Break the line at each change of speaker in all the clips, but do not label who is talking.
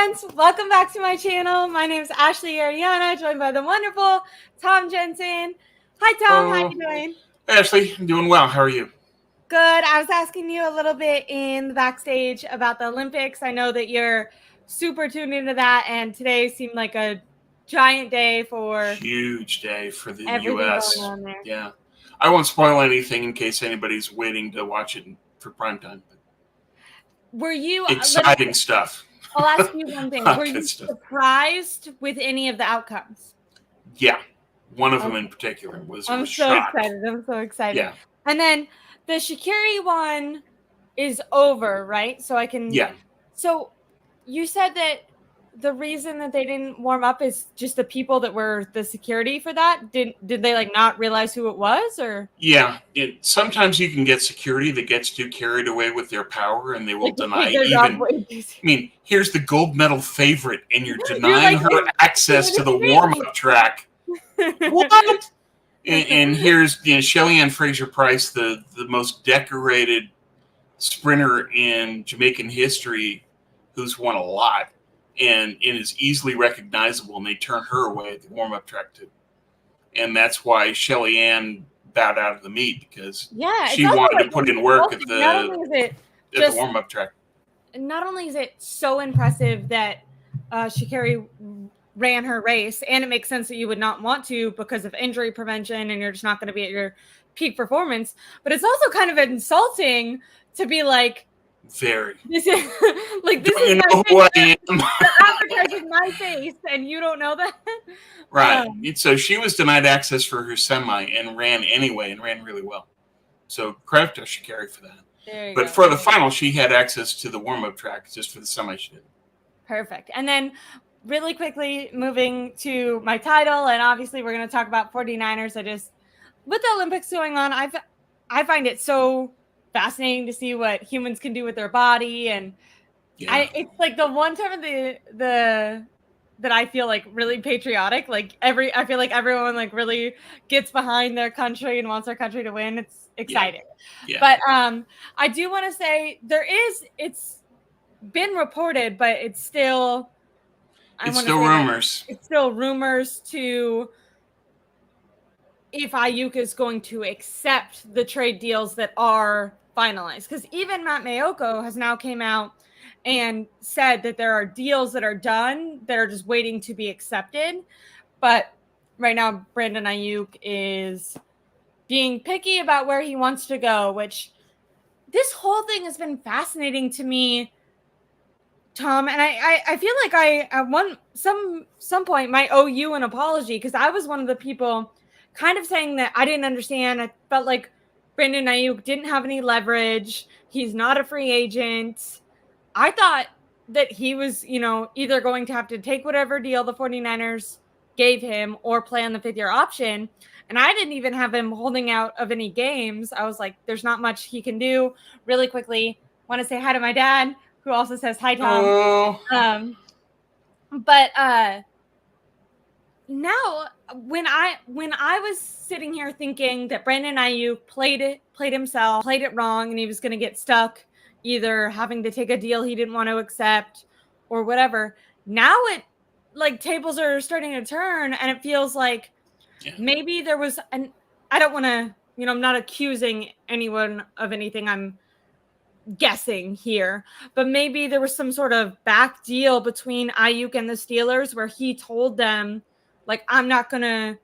friends, welcome back to my channel. My name is Aireonna, joined by the wonderful Tom Jensen. Hi Tom, how are you doing?
Hey Ashley, I'm doing well. How are you?
Good. I was asking you a little bit in the backstage about the Olympics. I know that you're super tuned into that, and today seemed like a giant day for
Huge day for the
everything
U.S.
going on there.
Yeah, I won't spoil anything in case anybody's waiting to watch it for prime time.
Were you
exciting stuff?
I'll ask you one thing. Were you surprised with any of the outcomes?
Yeah, one of them in particular was.
I'm so excited. I'm so excited.
Yeah,
and then the Shaqiri one is over, right? So I can.
Yeah.
So you said that the reason that they didn't warm up is just the people that were the security for that. Did they like not realize who it was, or?
Yeah, sometimes you can get security that gets too carried away with their power, and they will deny even. I mean, here's the gold medal favorite, and you're denying her access to the warm-up track. What? And here's Shelly-Ann Fraser-Price, the most decorated sprinter in Jamaican history, who's won a lot and is easily recognizable, and they turn her away at the warm-up track too. And that's why Shelly-Ann bowed out of the meet, because she wanted to put in work at the warm-up track.
Not only is it so impressive that Shaqiri ran her race, and it makes sense that you would not want to because of injury prevention and you're just not going to be at your peak performance, but it's also kind of insulting to be like, this is like, this is
know who I am.
advertising my face and you don't know that.
Right. So she was denied access for her semi and ran anyway, and ran really well. So credit to Shaqiri for that. But for the final, she had access to the warm-up track. Just for the semi, she did.
Perfect. And then really quickly moving to my title, and obviously we're going to talk about 49ers. With the Olympics going on, I find it so fascinating to see what humans can do with their body, and it's like the one time of the that I feel like really patriotic. Like I feel like everyone like really gets behind their country and wants their country to win. It's exciting.
Yeah.
But I do want to say it's been reported, but it's still
rumors.
It's still rumors to if Aiyuk is going to accept the trade deals that are finalized. Because even Matt Mayoko has now came out and said that there are deals that are done that are just waiting to be accepted. But right now, Brandon Aiyuk is being picky about where he wants to go, which this whole thing has been fascinating to me, Tom. And I feel like I at some point might owe you an apology, because I was one of the people kind of saying that I didn't understand. I felt like Brandon Aiyuk didn't have any leverage. He's not a free agent. I thought that he was, either going to have to take whatever deal the 49ers gave him or play on the 5th-year option. And I didn't even have him holding out of any games. I was like, there's not much he can do. Really quickly, want to say hi to my dad, who also says hi, Tom.
Oh.
But now when I was sitting here thinking that Brandon Aiyuk played it wrong, and he was going to get stuck either having to take a deal he didn't want to accept or whatever, now it like tables are starting to turn, and it feels like maybe there was I don't want to, I'm not accusing anyone of anything, I'm guessing here, but maybe there was some sort of back deal between Aiyuk and the Steelers where he told them, like, I'm not gonna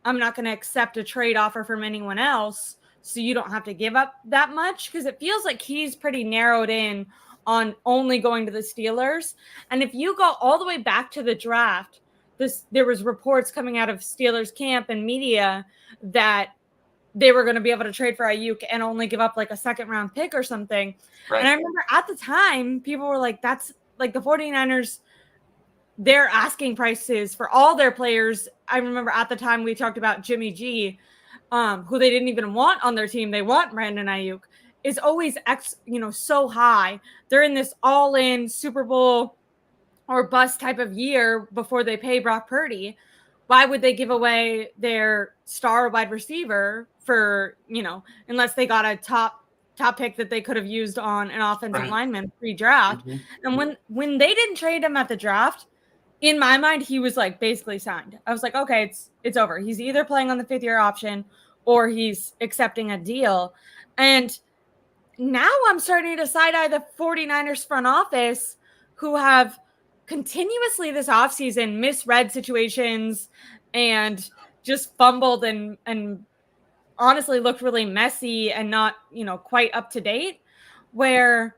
accept a trade offer from anyone else, so you don't have to give up that much, because it feels like he's pretty narrowed in on only going to the Steelers. And if you go all the way back to the draft, there was reports coming out of Steelers camp and media that they were going to be able to trade for Aiyuk and only give up like a 2nd-round pick or something. Right. And I remember at the time, people were like, that's like the 49ers, their asking prices for all their players. I remember at the time we talked about Jimmy G, who they didn't even want on their team. They want Brandon Aiyuk, is always so high. They're in this all-in Super Bowl or bust type of year before they pay Brock Purdy. Why would they give away their star wide receiver for, unless they got a top top pick that they could have used on an offensive lineman pre-draft. And when they didn't trade him at the draft, in my mind, he was like basically signed. I was like, okay, it's over. He's either playing on the 5th-year option or he's accepting a deal. And now I'm starting to side-eye the 49ers front office, who have continuously this offseason misread situations and just fumbled and honestly looked really messy and not, quite up to date, where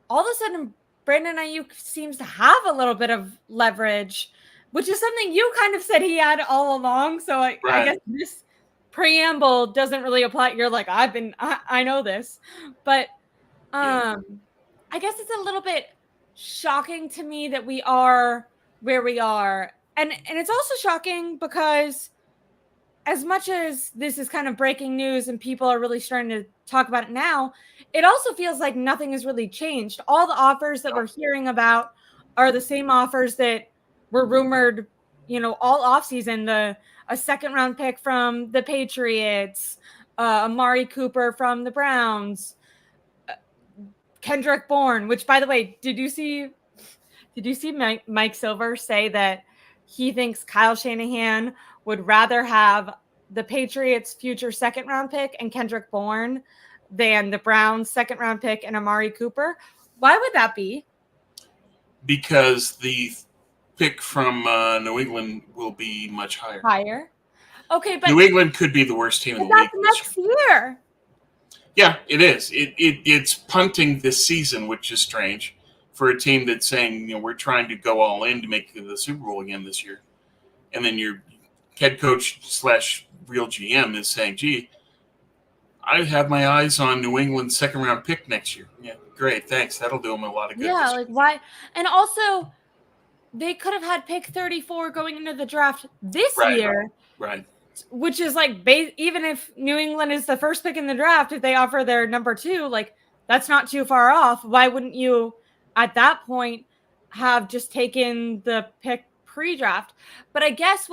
all of a sudden Brandon Aiyuk seems to have a little bit of leverage, which is something you kind of said he had all along. So I guess this preamble doesn't really apply. You're like, I know this, but I guess it's a little bit shocking to me that we are where we are. And it's also shocking because as much as this is kind of breaking news and people are really starting to talk about it now, it also feels like nothing has really changed. All the offers that we're hearing about are the same offers that were rumored, all offseason. A second-round pick from the Patriots, Amari Cooper from the Browns, Kendrick Bourne, which, by the way, did you see Mike Silver say that he thinks Kyle Shanahan would rather have the Patriots' future second-round pick and Kendrick Bourne than the Browns' second-round pick and Amari Cooper? Why would that be?
Because the pick from New England will be much higher.
Higher? Okay, but
New England could be the worst team in the league.
That's next year.
Yeah, it is. It's punting this season, which is strange for a team that's saying, we're trying to go all in to make the Super Bowl again this year. And then your head coach / real GM is saying, gee, I have my eyes on New England's second-round pick next year. Yeah, great, thanks. That'll do them a lot of good.
Yeah, like why? And also, they could have had pick 34 going into the draft this year.
Right.
Which is like, even if New England is the first pick in the draft, if they offer their number 2, like that's not too far off. Why wouldn't you, at that point, have just taken the pick pre-draft? But I guess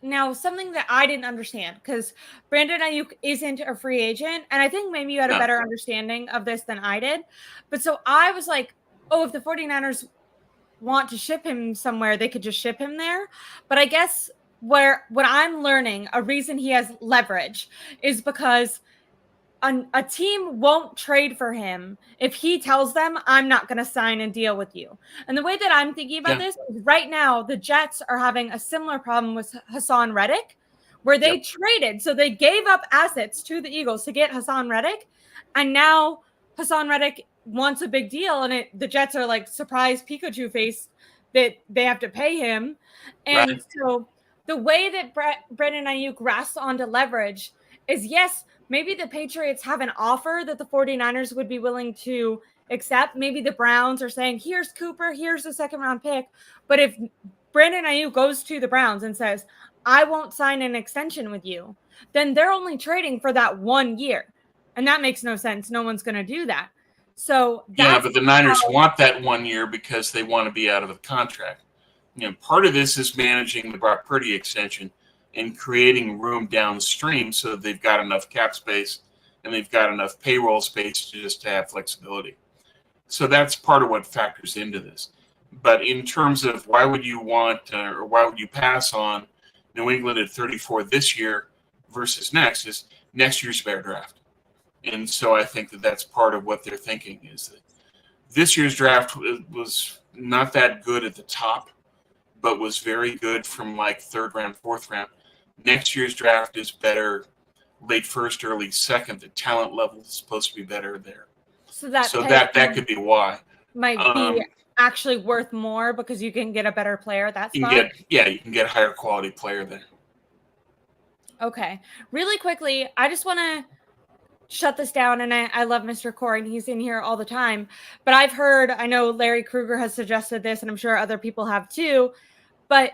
now something that I didn't understand, because Brandon Aiyuk isn't a free agent, and I think maybe you had a better understanding of this than I did. But so I was like, oh, if the 49ers want to ship him somewhere, they could just ship him there. But I guess what I'm learning, a reason he has leverage is because a team won't trade for him if he tells them, I'm not going to sign and deal with you. And the way that I'm thinking about this is right now, the Jets are having a similar problem with Hassan Reddick, where they traded. So they gave up assets to the Eagles to get Hassan Reddick. And now Hassan Reddick wants a big deal. And the Jets are like surprised Pikachu face that they have to pay him. And so the way that Brandon Aiyuk rests onto leverage is, yes, maybe the Patriots have an offer that the 49ers would be willing to accept. Maybe the Browns are saying, here's Cooper, here's the second-round pick. But if Brandon Aiyuk goes to the Browns and says, I won't sign an extension with you, then they're only trading for that 1 year. And that makes no sense. No one's going to do that. So
but the Niners want that 1 year because they want to be out of the contract. Part of this is managing the Brock Purdy extension and creating room downstream so that they've got enough cap space and they've got enough payroll space to just have flexibility. So that's part of what factors into this. But in terms of why would you want or why would you pass on New England at 34 this year versus next year's bear draft. And so I think that that's part of what they're thinking is that this year's draft was not that good at the top, but was very good from like 3rd round, 4th round. Next year's draft is better, late 1st, early 2nd. The talent level is supposed to be better there. So that could be why.
Might be actually worth more because you can get a better player. You
can get a higher quality player there.
Okay. Really quickly, I just want to shut this down, and I love Mr. Corey, and he's in here all the time. But I know Larry Krueger has suggested this, and I'm sure other people have too, but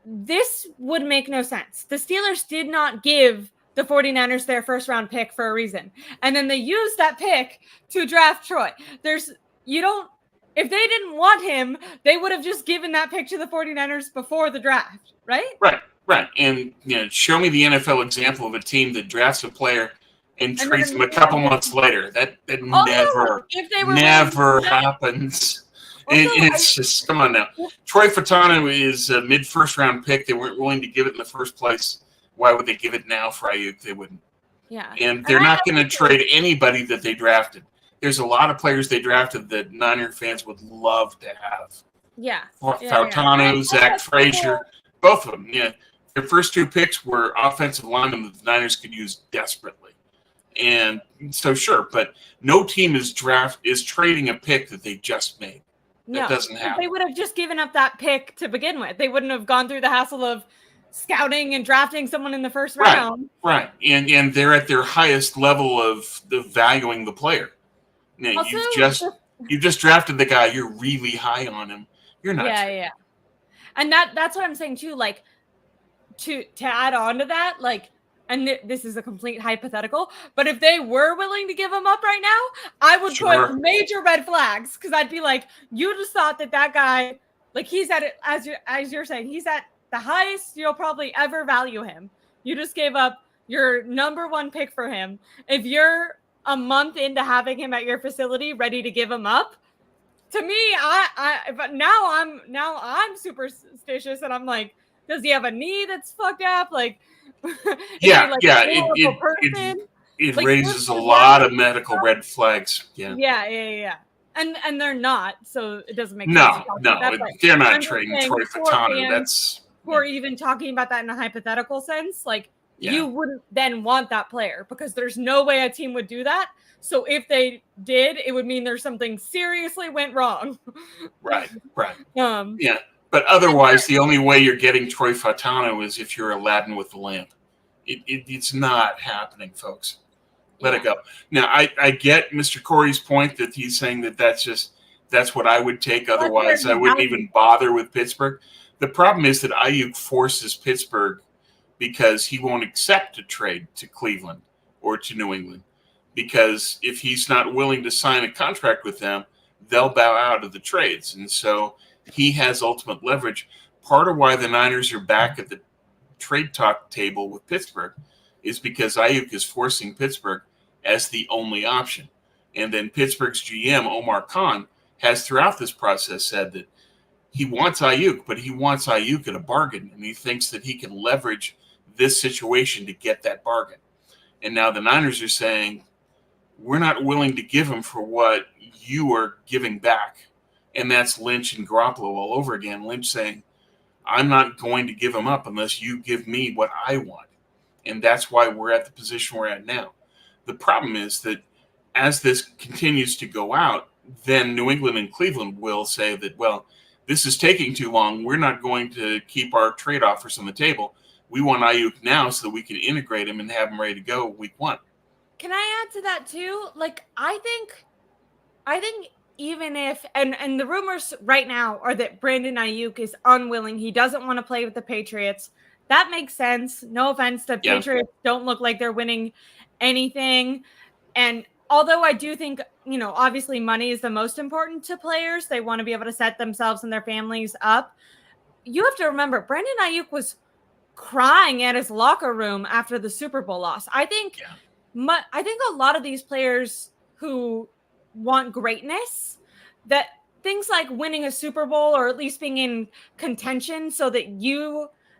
this would make no sense. The Steelers did not give the 49ers their 1st round pick for a reason. And then they used that pick to draft Troy. If they didn't want him, they would have just given that pick to the 49ers before the draft, right?
Right. And show me the NFL example of a team that drafts a player and trades him a couple months later. That never happens. It's just, come on now. Troy Fautanu is a mid-first round pick. They weren't willing to give it in the first place. Why would they give it now for Aiyuk? They wouldn't.
Yeah.
And they're not going to trade anybody that they drafted. There's a lot of players they drafted that Niner fans would love to have.
Yeah.
Fautanu, Zach Frazier, both of them. Yeah. Their first 2 picks were offensive linemen that the Niners could use desperately. And so, sure, but no team is trading a pick that they just made. That doesn't happen.
They would have just given up that pick to begin with. They wouldn't have gone through the hassle of scouting and drafting someone in the first round.
Right. And they're at their highest level of valuing the player. Now,
Also,
you just drafted the guy. You're really high on him. You're not.
Yeah. And that's what I'm saying too. Like to add on to that, like, and this is a complete hypothetical, but if they were willing to give him up right now, I would put major red flags, because I'd be like, you just thought that guy, like, he's at it, as you're saying, he's at the highest you'll probably ever value him. You just gave up your number 1 pick for him. If you're a month into having him at your facility, ready to give him up, to me, but now I'm superstitious, and I'm like, does he have a knee that's fucked up? Like,
it like, raises a lot of medical red flags.
Yeah. And they're not, so it doesn't make sense.
No, they're not trading Troy Fautanu. That's
or even talking about that in a hypothetical sense, like you wouldn't then want that player, because there's no way a team would do that. So if they did, it would mean there's something seriously went wrong.
Right. Yeah. But otherwise, the only way you're getting Troy Fautanu is if you're Aladdin with the lamp. It's not happening, folks. Let it go. Now, I get Mr. Corey's point that he's saying that's what I would take. Otherwise, I wouldn't even bother with Pittsburgh. The problem is that Aiyuk forces Pittsburgh because he won't accept a trade to Cleveland or to New England. Because if he's not willing to sign a contract with them, they'll bow out of the trades. And so he has ultimate leverage. Part of why the Niners are back at the trade talk table with Pittsburgh is because Aiyuk is forcing Pittsburgh as the only option. And then Pittsburgh's GM, Omar Khan, has throughout this process said that he wants Aiyuk, but he wants Aiyuk at a bargain. And he thinks that he can leverage this situation to get that bargain. And now the Niners are saying, we're not willing to give him for what you are giving back. And that's Lynch and Garoppolo all over again. Lynch saying, I'm not going to give him up unless you give me what I want. And that's why we're at the position we're at now. The problem is that as this continues to go out, then New England and Cleveland will say that, well, this is taking too long. We're not going to keep our trade offers on the table. We want Aiyuk now so that we can integrate him and have him ready to go week 1.
Can I add to that too? Like, I think even if, and the rumors right now are that Brandon Aiyuk is unwilling. He doesn't want to play with the Patriots. That makes sense. No offense. The Patriots don't look like they're winning anything. And although I do think, obviously money is the most important to players. They want to be able to set themselves and their families up. You have to remember, Brandon Aiyuk was crying at his locker room after the Super Bowl loss. I think a lot of these players who want greatness, that things like winning a Super Bowl or at least being in contention so that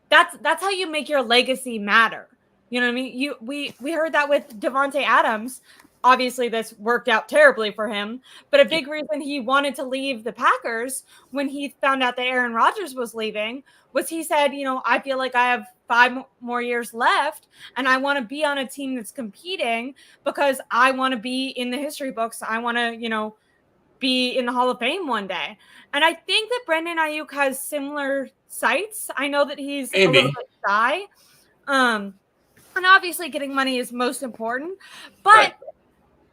that's how you make your legacy matter. You know what I mean? We heard that with Devontae Adams. Obviously, this worked out terribly for him. But a big reason he wanted to leave the Packers when he found out that Aaron Rodgers was leaving was he said, I feel like I have 5 more years left and I want to be on a team that's competing because I want to be in the history books. I want to, be in the Hall of Fame one day. And I think that Brandon Aiyuk has similar sights. I know that he's a little bit shy. And obviously getting money is most important. But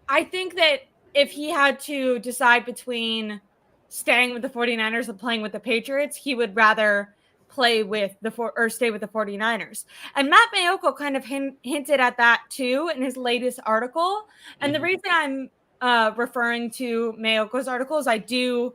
I think that if he had to decide between staying with the 49ers and playing with the Patriots, he would rather stay with the 49ers. And Matt Maiocco kind of hinted at that too in his latest article. And the reason I'm referring to Mayoko's article is I do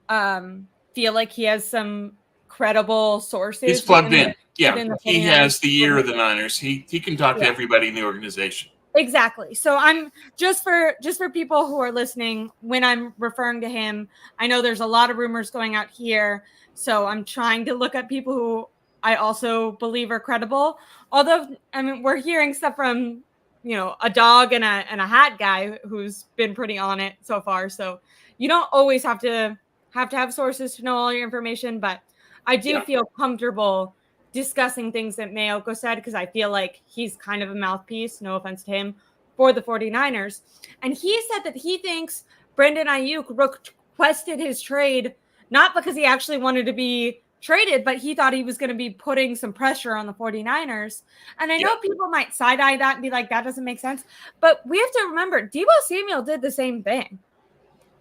feel like he has some credible sources.
He's plugged in. Yeah, he has the ear of the Niners. He can talk to everybody in the organization.
Exactly. So I'm just for people who are listening, when I'm referring to him, I know there's a lot of rumors going out here. So I'm trying to look at people who I also believe are credible. Although, I mean, we're hearing stuff from, a dog and a hat guy who's been pretty on it so far. So you don't always have to have sources to know all your information, but I do feel comfortable discussing things that Mayoko said, because I feel like he's kind of a mouthpiece, no offense to him, for the 49ers. And he said that he thinks Brandon Aiyuk requested his trade not because he actually wanted to be traded, but he thought he was going to be putting some pressure on the 49ers. And I know people might side-eye that and be like, that doesn't make sense. But we have to remember, Deebo Samuel did the same thing.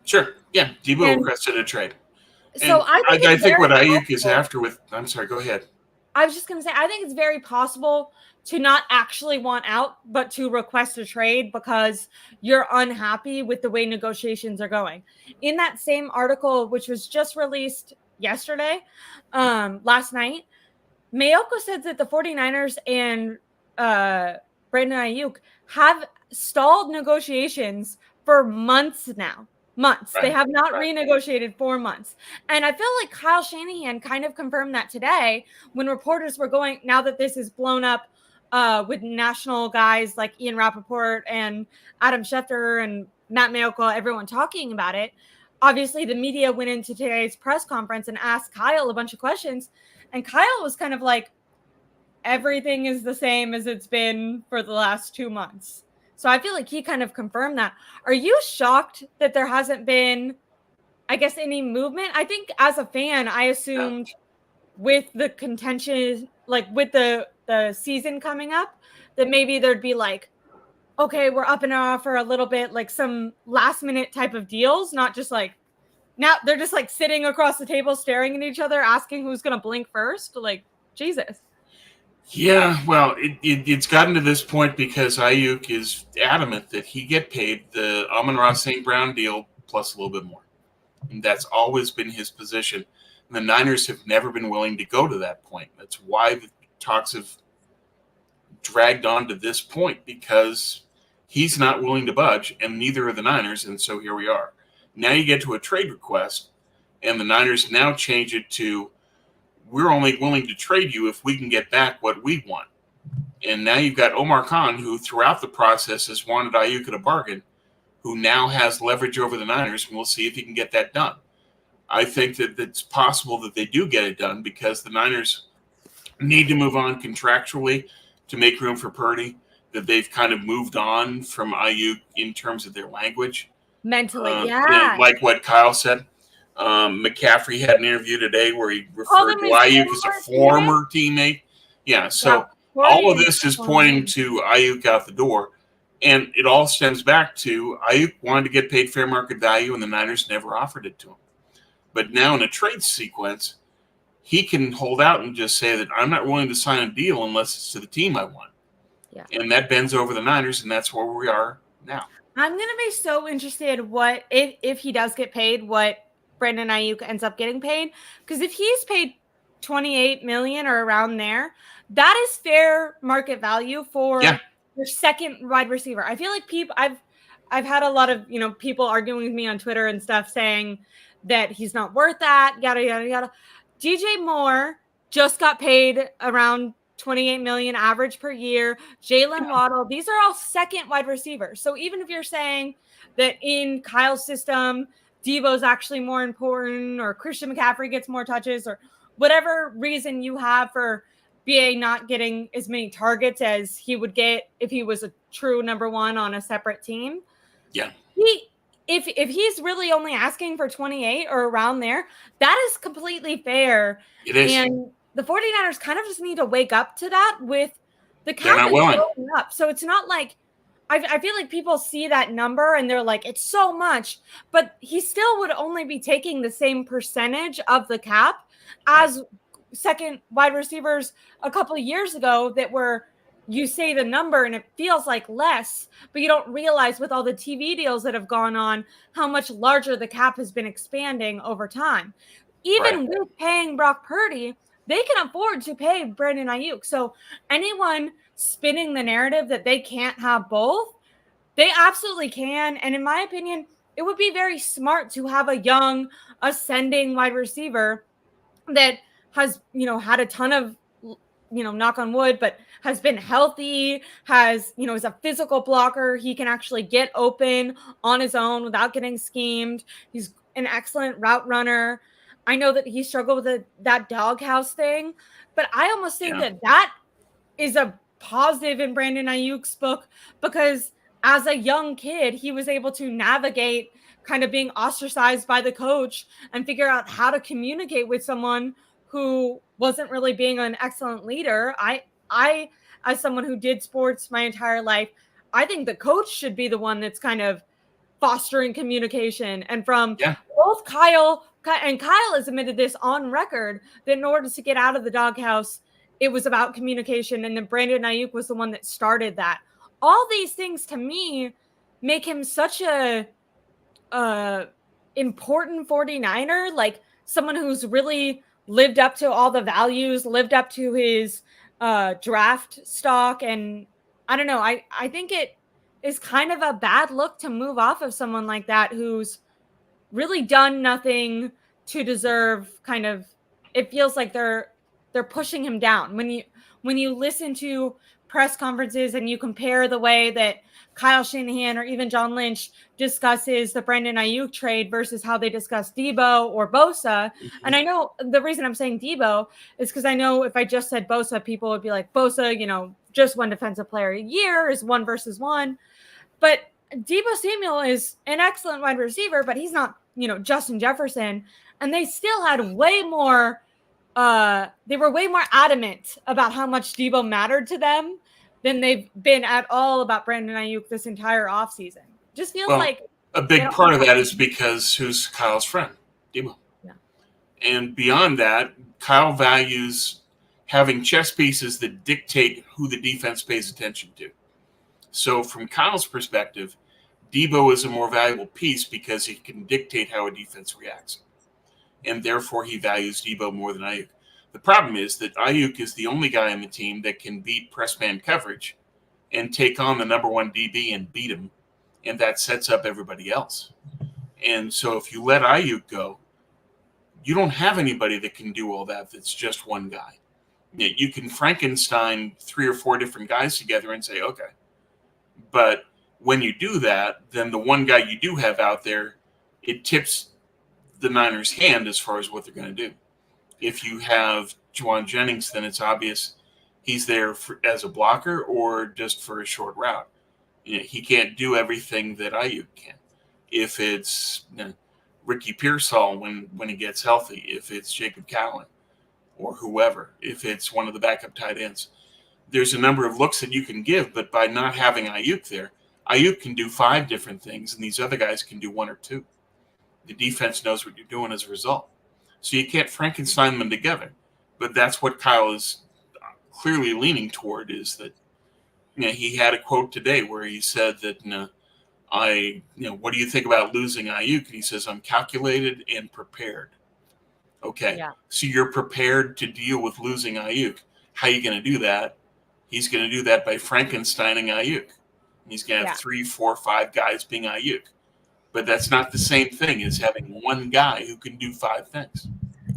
Sure. Yeah, Deebo requested a trade.
So I
think what Aiyuk is after with – I'm sorry, go ahead.
I was just going to say, I think it's very possible to not actually want out, but to request a trade because you're unhappy with the way negotiations are going. In that same article, which was just released yesterday, last night, Mayoko said that the 49ers and Brandon Aiyuk have stalled negotiations for months now. Months. Right. They have not renegotiated for months. And I feel like Kyle Shanahan kind of confirmed that today when reporters were going, now that this is blown up with national guys like Ian Rappaport and Adam Schefter and Matt Mayoko, everyone talking about it. Obviously, the media went into today's press conference and asked Kyle a bunch of questions. And Kyle was kind of like, everything is the same as it's been for the last 2 months. So I feel like he kind of confirmed that. Are you shocked that there hasn't been, I guess, any movement? I think as a fan, I assumed with the contention, like with the season coming up, that maybe there'd be like, okay, we're up in our offer a little bit, like some last minute type of deals, not just like, now they're just like sitting across the table staring at each other, asking who's going to blink first. Like, Jesus.
Yeah, well, it's gotten to this point because Aiyuk is adamant that he get paid the Amon-Ra St. Brown deal plus a little bit more. And that's always been his position. And the Niners have never been willing to go to that point. That's why the talks have dragged on to this point, because he's not willing to budge, and neither are the Niners, and so here we are. Now you get to a trade request, and the Niners now change it to, we're only willing to trade you if we can get back what we want. And now you've got Omar Khan, who throughout the process has wanted Aiyuk at a bargain, who now has leverage over the Niners, and we'll see if he can get that done. I think that it's possible that they do get it done because the Niners need to move on contractually to make room for Purdy, that they've kind of moved on from Aiyuk in terms of their language.
Mentally,
like what Kyle said. McCaffrey had an interview today where he referred to Aiyuk as a former teammate. Yeah, so all of this is pointing to Aiyuk out the door. And it all stems back to Aiyuk wanted to get paid fair market value, and the Niners never offered it to him. But now in a trade sequence, he can hold out and just say that I'm not willing to sign a deal unless it's to the team I want. Yeah. And that bends over the Niners, and that's where we are now.
I'm going to be so interested what if he does get paid, what Brandon Aiyuk ends up getting paid, because if he's paid $28 million or around there, that is fair market value for your second wide receiver. I feel like I've had a lot of people arguing with me on Twitter and stuff saying that he's not worth that, yada yada yada. DJ Moore just got paid around $28 million average per year. Jalen Waddle, these are all second wide receivers. So even if you're saying that in Kyle's system, Deebo's actually more important, or Christian McCaffrey gets more touches, or whatever reason you have for BA not getting as many targets as he would get if he was a true number one on a separate team.
Yeah.
If he's really only asking for 28 or around there, that is completely fair.
It is.
And the 49ers kind of just need to wake up to that with the cap going up. So it's not like, I feel like people see that number and they're like, it's so much, but he still would only be taking the same percentage of the cap as second wide receivers a couple of years ago that were, you say the number and it feels like less, but you don't realize with all the TV deals that have gone on, how much larger the cap has been expanding over time. Even with paying Brock Purdy, they can afford to pay Brandon Aiyuk. So anyone spinning the narrative that they can't have both, they absolutely can. And in my opinion, it would be very smart to have a young, ascending wide receiver that has, had a ton of, knock on wood, but has been healthy, has, is a physical blocker. He can actually get open on his own without getting schemed. He's an excellent route runner. I know that he struggled with that doghouse thing, but I almost think that is a positive in Brandon Aiyuk's book, because as a young kid, he was able to navigate kind of being ostracized by the coach and figure out how to communicate with someone who wasn't really being an excellent leader. I, as someone who did sports my entire life, I think the coach should be the one that's kind of fostering communication. And from both Kyle has admitted this on record, that in order to get out of the doghouse, it was about communication. And then Brandon Aiyuk was the one that started that. All these things to me make him such a important 49er, like someone who's really lived up to all the values, lived up to his draft stock. And I don't know, I think it is kind of a bad look to move off of someone like that who's really done nothing to deserve kind of, it feels like they're pushing him down. When you listen to press conferences and you compare the way that Kyle Shanahan or even John Lynch discusses the Brandon Aiyuk trade versus how they discuss Deebo or Bosa. And I know the reason I'm saying Deebo is because I know if I just said Bosa, people would be like, Bosa, just one defensive player a year is 1 versus 1. But Deebo Samuel is an excellent wide receiver, but he's not, Justin Jefferson. And they still had way more, they were way more adamant about how much Deebo mattered to them than they've been at all about Brandon Aiyuk this entire offseason. Just feels like
a big part of that is because who's Kyle's friend? Deebo. Yeah. And beyond that, Kyle values having chess pieces that dictate who the defense pays attention to. So from Kyle's perspective, Deebo is a more valuable piece because he can dictate how a defense reacts. And therefore he values Deebo more than Aiyuk. The problem is that Aiyuk is the only guy on the team that can beat press man coverage and take on the number 1 DB and beat him, and that sets up everybody else. And so if you let Aiyuk go, you don't have anybody that can do all that that's just one guy. You can Frankenstein 3 or 4 different guys together and say, okay. But when you do that, then the one guy you do have out there, it tips the Niners' hand as far as what they're going to do. If you have Juwan Jennings, then it's obvious he's there as a blocker or just for a short route. He can't do everything that Aiyuk can. If it's Ricky Pearsall when he gets healthy, if it's Jacob Cowan or whoever, if it's one of the backup tight ends, there's a number of looks that you can give, but by not having Aiyuk there, Aiyuk can do 5 different things, and these other guys can do 1 or 2. The defense knows what you're doing as a result. So you can't Frankenstein them together. But that's what Kyle is clearly leaning toward, is that he had a quote today where he said that, what do you think about losing Aiyuk? And he says, I'm calculated and prepared. Okay. Yeah. So you're prepared to deal with losing Aiyuk. How are you going to do that? He's going to do that by Frankensteining Aiyuk. He's going to have 3, 4, 5 guys being Aiyuk. But that's not the same thing as having one guy who can do 5 things.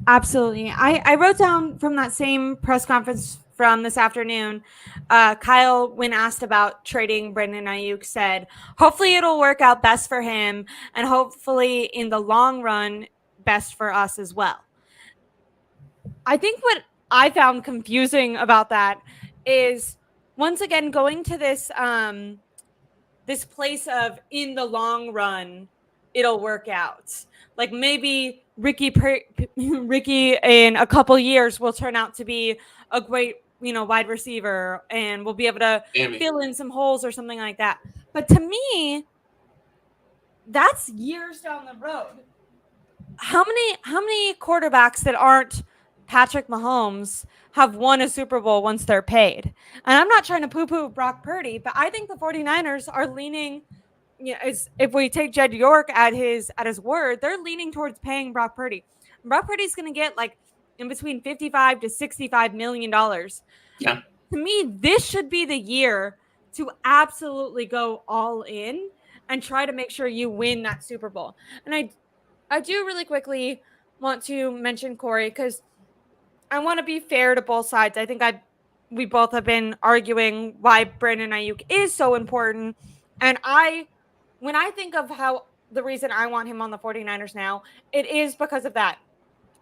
Absolutely. I wrote down from that same press conference from this afternoon, Kyle, when asked about trading Brandon Aiyuk, said, hopefully it'll work out best for him and hopefully in the long run, best for us as well. I think what I found confusing about that is, once again, going to this this place of in the long run, it'll work out. Like maybe Ricky in a couple years will turn out to be a great, wide receiver and we'll be able to fill in some holes or something like that. But to me, that's years down the road. How many quarterbacks that aren't Patrick Mahomes have won a Super Bowl once they're paid? And I'm not trying to poo-poo Brock Purdy, but I think the 49ers are leaning, if we take Jed York at his word, they're leaning towards paying Brock Purdy. Brock Purdy's going to get like in between $55 to $65 million.
Yeah.
To me, this should be the year to absolutely go all in and try to make sure you win that Super Bowl. And I do really quickly want to mention Corey, because I want to be fair to both sides. I think we both have been arguing why Brandon Aiyuk is so important. And when I think of the reason I want him on the 49ers now, it is because of that.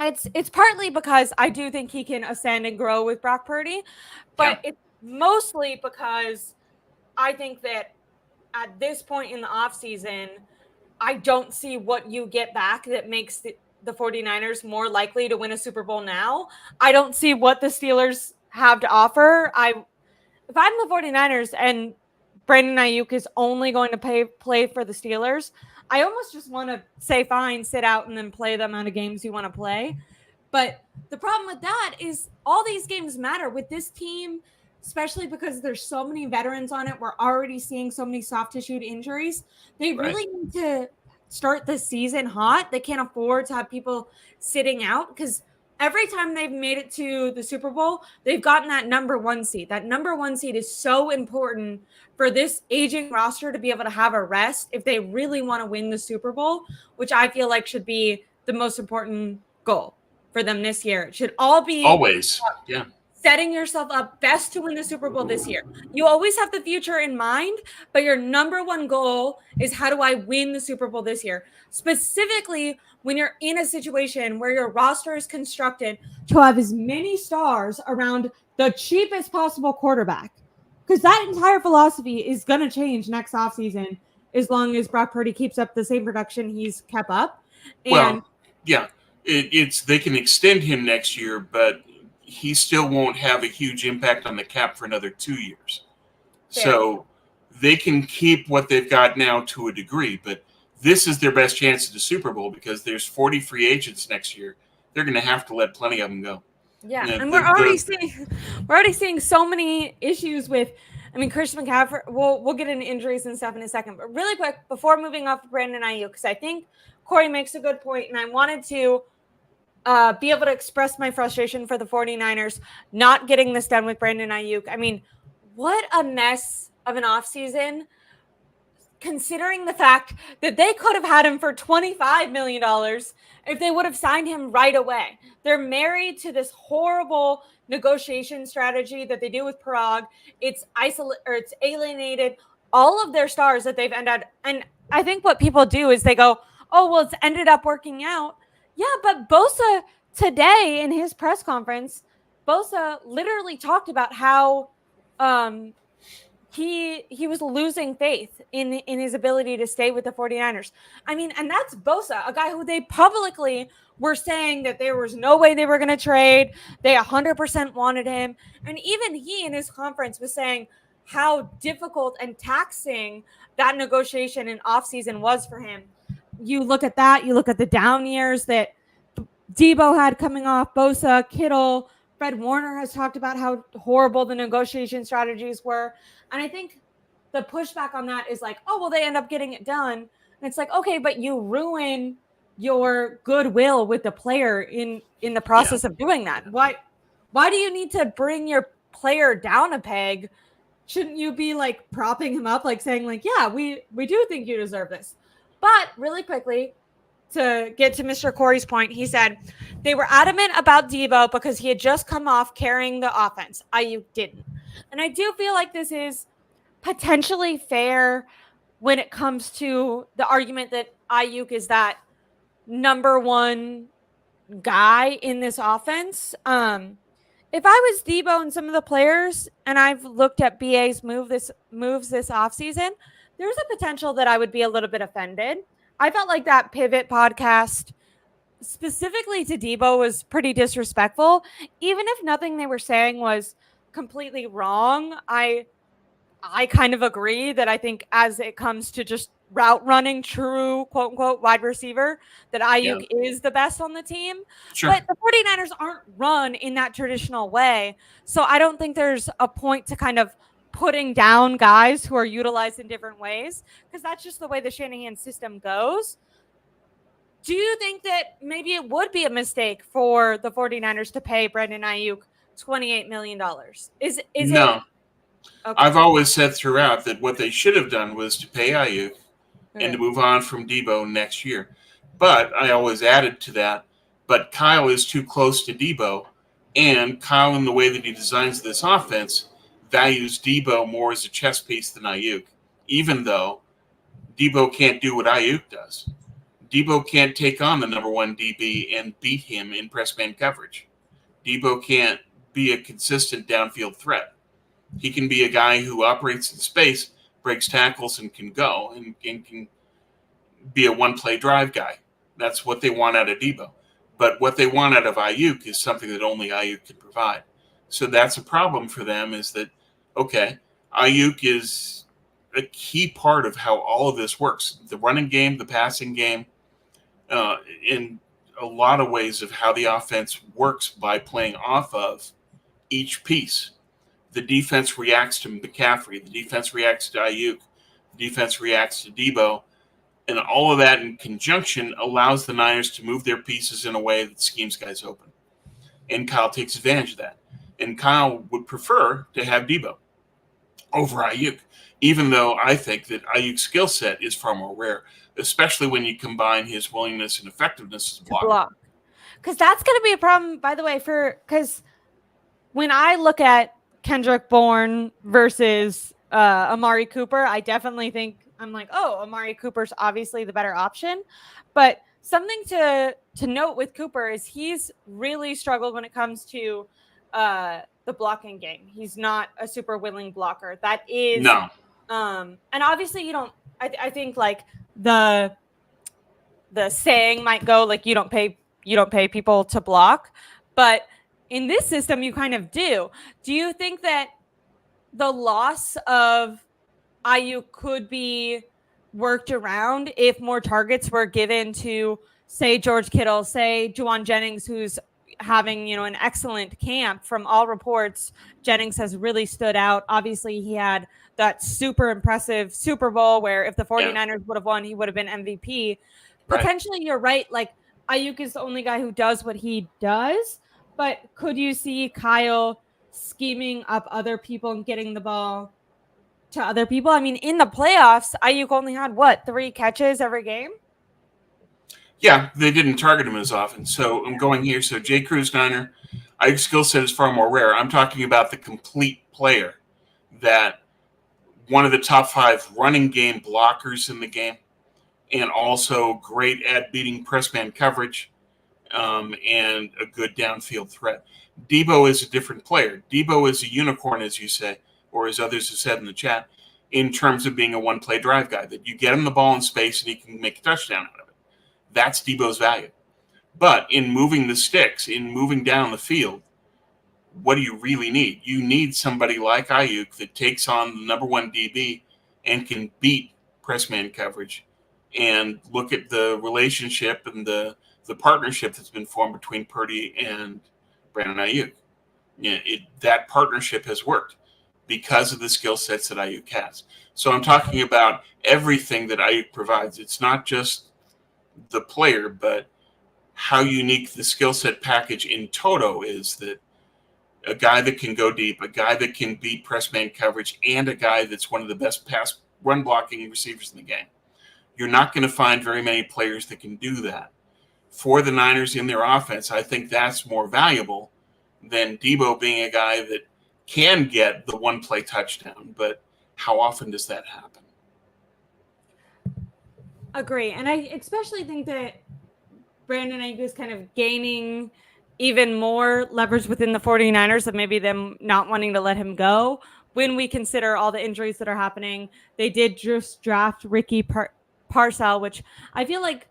It's partly because I do think he can ascend and grow with Brock Purdy, but it's mostly because I think that at this point in the offseason, I don't see what you get back that makes the 49ers more likely to win a Super Bowl now. I don't see what the Steelers have to offer. If I'm the 49ers and Brandon Aiyuk is only going to play for the Steelers, I almost just want to say, fine, sit out and then play the amount of games you want to play. But the problem with that is all these games matter with this team, especially because there's so many veterans on it. We're already seeing so many soft tissue injuries. They really need to start the season hot. They can't afford to have people sitting out, because every time they've made it to the Super Bowl, they've gotten that number 1 seed. That number 1 seed is so important for this aging roster to be able to have a rest if they really want to win the Super Bowl, which I feel like should be the most important goal for them this year. It should all be
always,
setting yourself up best to win the Super Bowl this year. You always have the future in mind, but your number 1 goal is, how do I win the Super Bowl this year? Specifically, when you're in a situation where your roster is constructed to have as many stars around the cheapest possible quarterback. Because that entire philosophy is going to change next offseason as long as Brock Purdy keeps up the same production he's kept up. And
they can extend him next year, but he still won't have a huge impact on the cap for another 2 years. Fair. So they can keep what they've got now to a degree, but this is their best chance at the Super Bowl because there's 40 free agents next year. They're going to have to let plenty of them go.
Yeah, and we're already seeing so many issues with, Christian McCaffrey. We'll get into injuries and stuff in a second, but really quick before moving off of Brandon Aiyuk, because I think Corey makes a good point, and I wanted to be able to express my frustration for the 49ers not getting this done with Brandon Aiyuk. What a mess of an offseason, considering the fact that they could have had him for $25 million if they would have signed him right away. They're married to this horrible negotiation strategy that they do with Parag. It's alienated all of their stars that they've ended. And I think what people do is they go, oh, well, it's ended up working out. Yeah, but Bosa today in his press conference, Bosa literally talked about how he was losing faith in his ability to stay with the 49ers. And that's Bosa, a guy who they publicly were saying that there was no way they were going to trade. They 100% wanted him. And even he in his conference was saying how difficult and taxing that negotiation and offseason was for him. You look at that, you look at the down years that Deebo had coming off, Bosa, Kittle, Fred Warner has talked about how horrible the negotiation strategies were. And I think the pushback on that is like, oh, well, they end up getting it done. And it's like, okay, but you ruin your goodwill with the player in the process of doing that. Why do you need to bring your player down a peg? Shouldn't you be like propping him up, like saying like, yeah, we do think you deserve this. But really quickly, to get to Mr. Corey's point, he said they were adamant about Deebo because he had just come off carrying the offense. Aiyuk didn't. And I do feel like this is potentially fair when it comes to the argument that Aiyuk is that number 1 guy in this offense. If I was Deebo and some of the players, and I've looked at BA's moves this offseason, there's a potential that I would be a little bit offended. I felt like that Pivot podcast, specifically to Deebo, was pretty disrespectful. Even if nothing they were saying was completely wrong, I kind of agree that I think as it comes to just route running, true quote unquote wide receiver, that Aiyuk is the best on the team. Sure. But the 49ers aren't run in that traditional way. So I don't think there's a point to kind of putting down guys who are utilized in different ways, because that's just the way the Shanahan system goes. Do you think that maybe it would be a mistake for the 49ers to pay Brandon Aiyuk $28 million? Is it?
No.
Okay.
I've always said throughout that what they should have done was to pay Aiyuk and to move on from Deebo next year. But I always added to that, but Kyle is too close to Deebo, and Kyle, in the way that he designs this offense, values Deebo more as a chess piece than Aiyuk, even though Deebo can't do what Aiyuk does. Deebo can't take on the number one DB and beat him in press man coverage. Deebo can't be a consistent downfield threat. He can be a guy who operates in space, breaks tackles, and can go, and can be a one-play drive guy. That's what they want out of Deebo. But what they want out of Aiyuk is something that only Aiyuk can provide. So that's a problem for them, is that, okay, Aiyuk is a key part of how all of this works. The running game, the passing game, in a lot of ways of how the offense works by playing off of each piece. The defense reacts to McCaffrey. The defense reacts to Aiyuk. The defense reacts to Deebo. And all of that in conjunction allows the Niners to move their pieces in a way that schemes guys open. And Kyle takes advantage of that. And Kyle would prefer to have Deebo over Aiyuk, even though I think that Aiyuk's skill set is far more rare, especially when you combine his willingness and effectiveness as a blocker.
Because that's going to be a problem, by the way, because when I look at Kendrick Bourne versus Amari Cooper, I definitely think I'm like, oh, Amari Cooper's obviously the better option. But something to note with Cooper is he's really struggled when it comes to the blocking game. He's not a super willing blocker. That is
no.
And obviously you don't. I think like the saying might go like you don't pay people to block, but in this system you kind of do. Do you think that the loss of Aiyuk could be worked around if more targets were given to, say, George Kittle, say Juwan Jennings, who's having, an excellent camp? From all reports, Jennings has really stood out. Obviously, he had that super impressive Super Bowl where if the 49ers would have won, he would have been MVP. Right. Potentially, you're right. Like, Aiyuk is the only guy who does what he does. But could you see Kyle scheming up other people and getting the ball to other people? I mean, in the playoffs, Aiyuk only had, 3 catches every game?
Yeah, they didn't target him as often. So I'm going here. So J. Cruz Niner, Aiyuk's skill set is far more rare. I'm talking about the complete player, that one of the top 5 running game blockers in the game, and also great at beating press man coverage, and a good downfield threat. Deebo is a different player. Deebo is a unicorn, as you say, or as others have said in the chat, in terms of being a one-play drive guy, that you get him the ball in space and he can make a touchdown out of it. That's Deebo's value. But in moving the sticks, in moving down the field, what do you really need? You need somebody like Aiyuk that takes on the number one DB and can beat press man coverage. And look at the relationship and the partnership that's been formed between Purdy and Brandon Aiyuk. That partnership has worked because of the skill sets that Aiyuk has. So I'm talking about everything that Aiyuk provides. It's not just the player, but how unique the skill set package in toto is, that a guy that can go deep, a guy that can beat press man coverage, and a guy that's one of the best pass run blocking receivers in the game. You're not going to find very many players that can do that. For the Niners in their offense, I think that's more valuable than Deebo being a guy that can get the one-play touchdown. But how often does that happen?
Agree. And I especially think that Brandon Aiyuk is kind of gaining even more leverage within the 49ers of maybe them not wanting to let him go when we consider all the injuries that are happening. They did just draft Ricky Parcell, which I feel like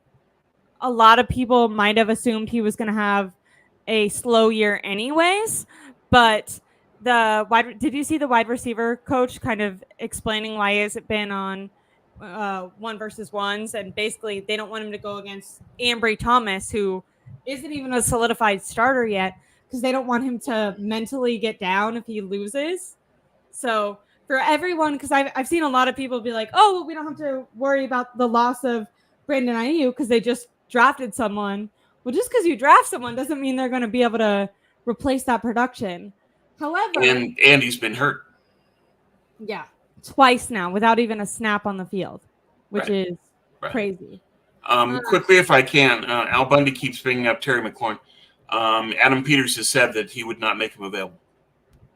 a lot of people might have assumed he was going to have a slow year anyways. But did you see the wide receiver coach kind of explaining why has it been on 1-versus-1s? And basically they don't want him to go against Ambry Thomas, who isn't even a solidified starter yet, because they don't want him to mentally get down if he loses. So for everyone, because I've seen a lot of people be like, oh, we don't have to worry about the loss of Brandon Aiyuk because they just drafted someone. Well, just because you draft someone doesn't mean they're going to be able to replace that production. However,
and he's been hurt.
Yeah, twice now without even a snap on the field, which is crazy.
Quickly, if I can, Al Bundy keeps bringing up Terry McLaurin. Adam Peters has said that he would not make him available.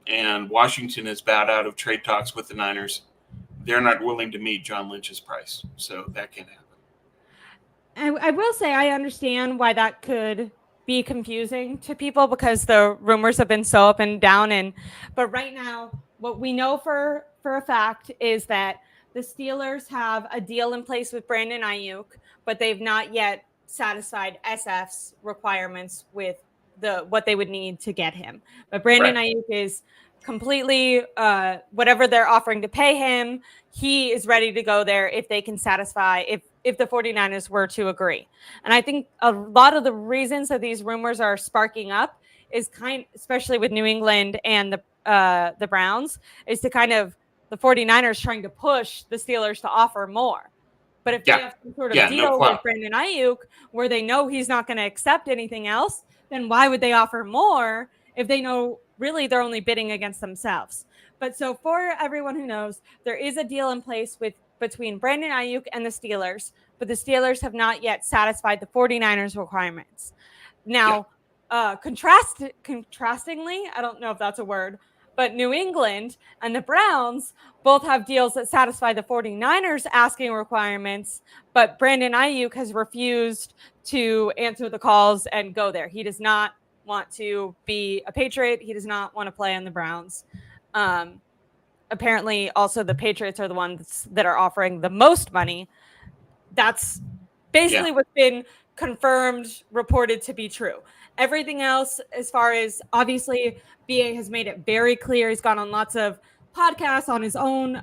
And Washington has bowed out of trade talks with the Niners. They're not willing to meet John Lynch's price. So that can't happen.
I will say I understand why that could be confusing to people because the rumors have been so up and down. But right now, what we know for a fact is that the Steelers have a deal in place with Brandon Aiyuk, but they've not yet satisfied SF's requirements with what they would need to get him. But Brandon Aiyuk is completely whatever they're offering to pay him, he is ready to go there if they can satisfy if the 49ers were to agree. And I think a lot of the reasons that these rumors are sparking up is especially with New England and the Browns, is to kind of the 49ers trying to push the Steelers to offer more. But if they have some sort of deal with Brandon Aiyuk where they know he's not going to accept anything else, then why would they offer more if they know really they're only bidding against themselves? But so for everyone who knows, there is a deal in place between Brandon Aiyuk and the Steelers, but the Steelers have not yet satisfied the 49ers requirements. Now, contrastingly, I don't know if that's a word, but New England and the Browns both have deals that satisfy the 49ers asking requirements, but Brandon Aiyuk has refused to answer the calls and go there. He does not want to be a Patriot. He does not want to play on the Browns. Apparently, also the Patriots are the ones that are offering the most money. That's basically what's been confirmed, reported to be true. Everything else, as far as obviously BA has made it very clear, he's gone on lots of podcasts on his own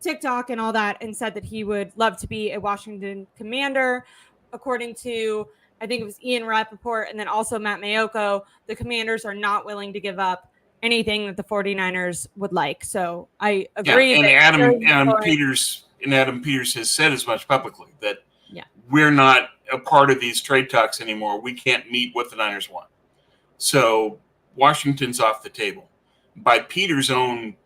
TikTok and all that and said that he would love to be a Washington Commander. According to, I think it was Ian Rappaport and then also Matt Mayoko, the Commanders are not willing to give up anything that the 49ers would like. So I agree.
And Adam Peters has said as much publicly that we're not a part of these trade talks anymore. We can't meet what the Niners want. So Washington's off the table by Peters' own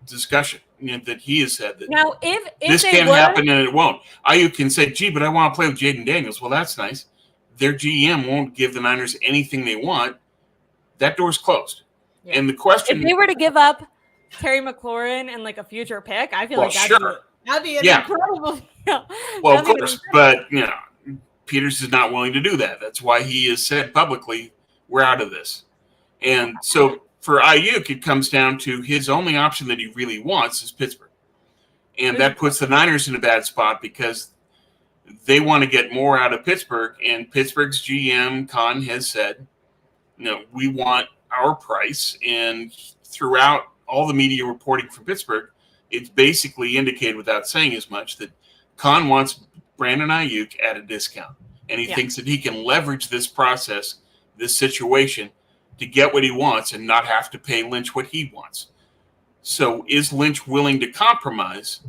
discussion, that he has said that
now if
this can't happen and it won't. Aiyuk can say, gee, but I want to play with Jaden Daniels. Well, that's nice. Their GM won't give the Niners anything they want. That door's closed. Yeah. And the question,
if they were to give up Terry McLaurin and like a future pick, I feel like that'd be an incredible deal.
Well, of course, but Peters is not willing to do that. That's why he has said publicly, we're out of this. And so for Aiyuk, it comes down to his only option that he really wants is Pittsburgh. And that puts the Niners in a bad spot because they want to get more out of Pittsburgh. And Pittsburgh's GM, Khan, has said, we want our price. And throughout all the media reporting from Pittsburgh, it's basically indicated without saying as much that Khan wants Brandon Aiyuk at a discount. And he thinks that he can leverage this process, this situation, to get what he wants and not have to pay Lynch what he wants. So is Lynch willing to compromise?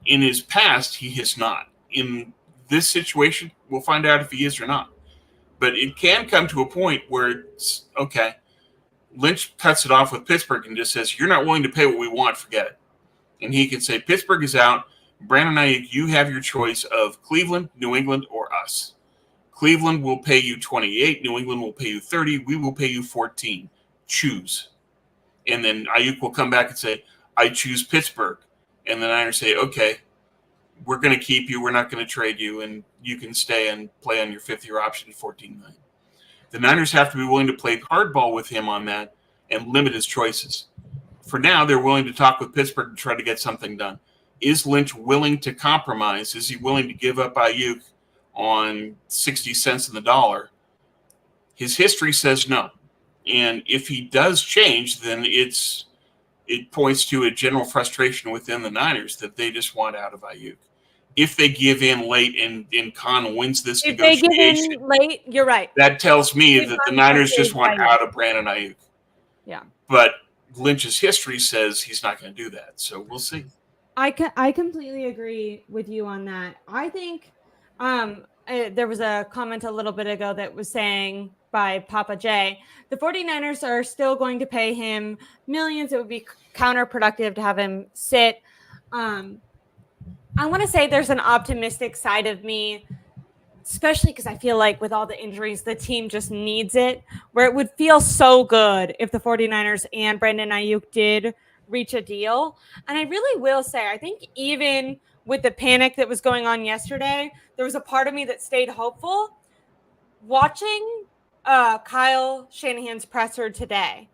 In his past, he has not. In this situation, we'll find out if he is or not. But it can come to a point where it's, okay, Lynch cuts it off with Pittsburgh and just says, you're not willing to pay what we want, forget it. And he can say, Pittsburgh is out. Brandon Aiyuk, you have your choice of Cleveland, New England, or us. Cleveland will pay you 28. New England will pay you 30. We will pay you 14. Choose. And then Aiyuk will come back and say, I choose Pittsburgh. And the Niners say, okay, we're going to keep you. We're not going to trade you. And you can stay and play on your fifth-year option at $14 million. The Niners have to be willing to play hardball with him on that and limit his choices. For now, they're willing to talk with Pittsburgh to try to get something done. Is Lynch willing to compromise? Is he willing to give up Aiyuk on 60 cents in the dollar? His history says no. And if he does change, then it points to a general frustration within the Niners that they just want out of Aiyuk. If they give in late and Khan wins this negotiation,
they give in late, you're right.
That tells me that the Niners just want out of Brandon Aiyuk.
Yeah.
But Lynch's history says he's not going to do that. So we'll see.
I completely agree with you on that. I think there was a comment a little bit ago that was saying by Papa J, the 49ers are still going to pay him millions. It would be counterproductive to have him sit. I want to say there's an optimistic side of me, especially because I feel like with all the injuries, the team just needs it, where it would feel so good if the 49ers and Brandon Aiyuk did reach a deal. And I really will say, I think even with the panic that was going on yesterday, there was a part of me that stayed hopeful. Watching Kyle Shanahan's presser today,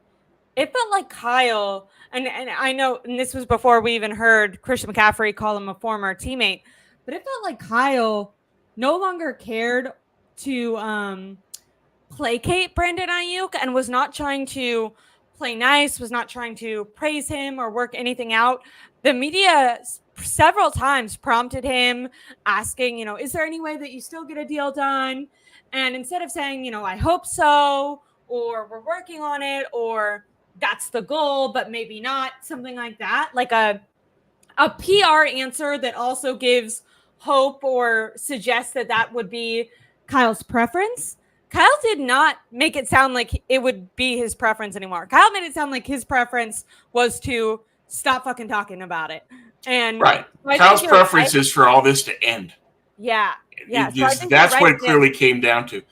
it felt like Kyle, and I know, and this was before we even heard Christian McCaffrey call him a former teammate, but it felt like Kyle no longer cared to placate Brandon Aiyuk and was not trying to play nice, was not trying to praise him or work anything out. The media several times prompted him, asking, is there any way that you still get a deal done? And instead of saying, I hope so, or we're working on it, or that's the goal, but maybe not, something like that, like a PR answer that also gives hope or suggests that would be Kyle's preference. Kyle did not make it sound like it would be his preference anymore. Kyle made it sound like his preference was to stop fucking talking about it. And
right. Kyle's preference is for all this to end.
Yeah. Yeah.
That's what it clearly came down to.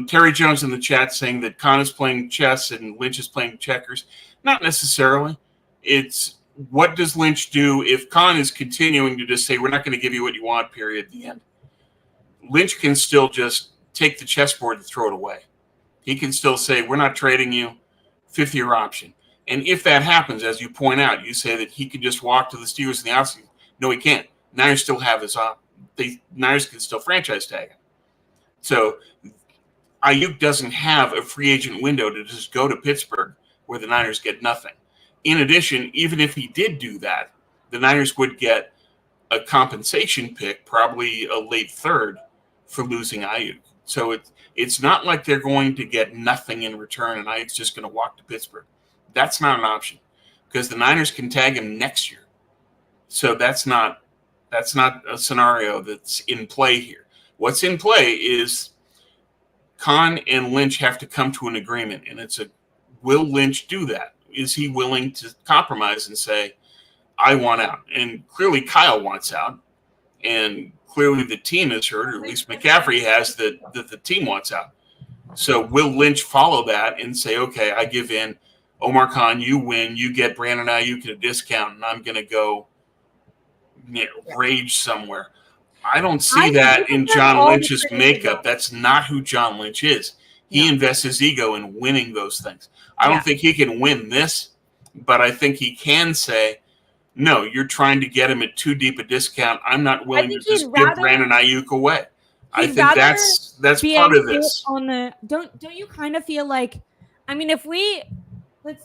Terry Jones in the chat saying that Khan is playing chess and Lynch is playing checkers. Not necessarily. It's what does Lynch do if Khan is continuing to just say, we're not going to give you what you want, period, at the end. Lynch can still just take the chessboard and throw it away. He can still say, we're not trading you, 50-year option. And if that happens, as you point out, you say that he could just walk to the Steelers in the offseason. No, he can't. Niners still have his Niners can still franchise tag him. So Aiyuk doesn't have a free agent window to just go to Pittsburgh where the Niners get nothing. In addition, even if he did do that, the Niners would get a compensation pick, probably a late third, for losing Aiyuk. So it's not like they're going to get nothing in return and Ayuk's just going to walk to Pittsburgh. That's not an option because the Niners can tag him next year. So that's not a scenario that's in play here. What's in play is Khan and Lynch have to come to an agreement, and will Lynch do that? Is he willing to compromise and say, I want out? And clearly Kyle wants out, and clearly the team has heard, or at least McCaffrey has, that the team wants out. So will Lynch follow that and say, okay, I give in. Omar Khan, you win. You get Brandon Aiyuk at a discount, and I'm going to go rage somewhere. I don't see that in John Lynch's makeup. That's not who John Lynch is. He invests his ego in winning those things. I don't think he can win this, but I think he can say, no, you're trying to get him at too deep a discount. I'm not willing to just give Brandon Aiyuk away. I think that's part of this.
Don't you kind of feel like, I mean, if we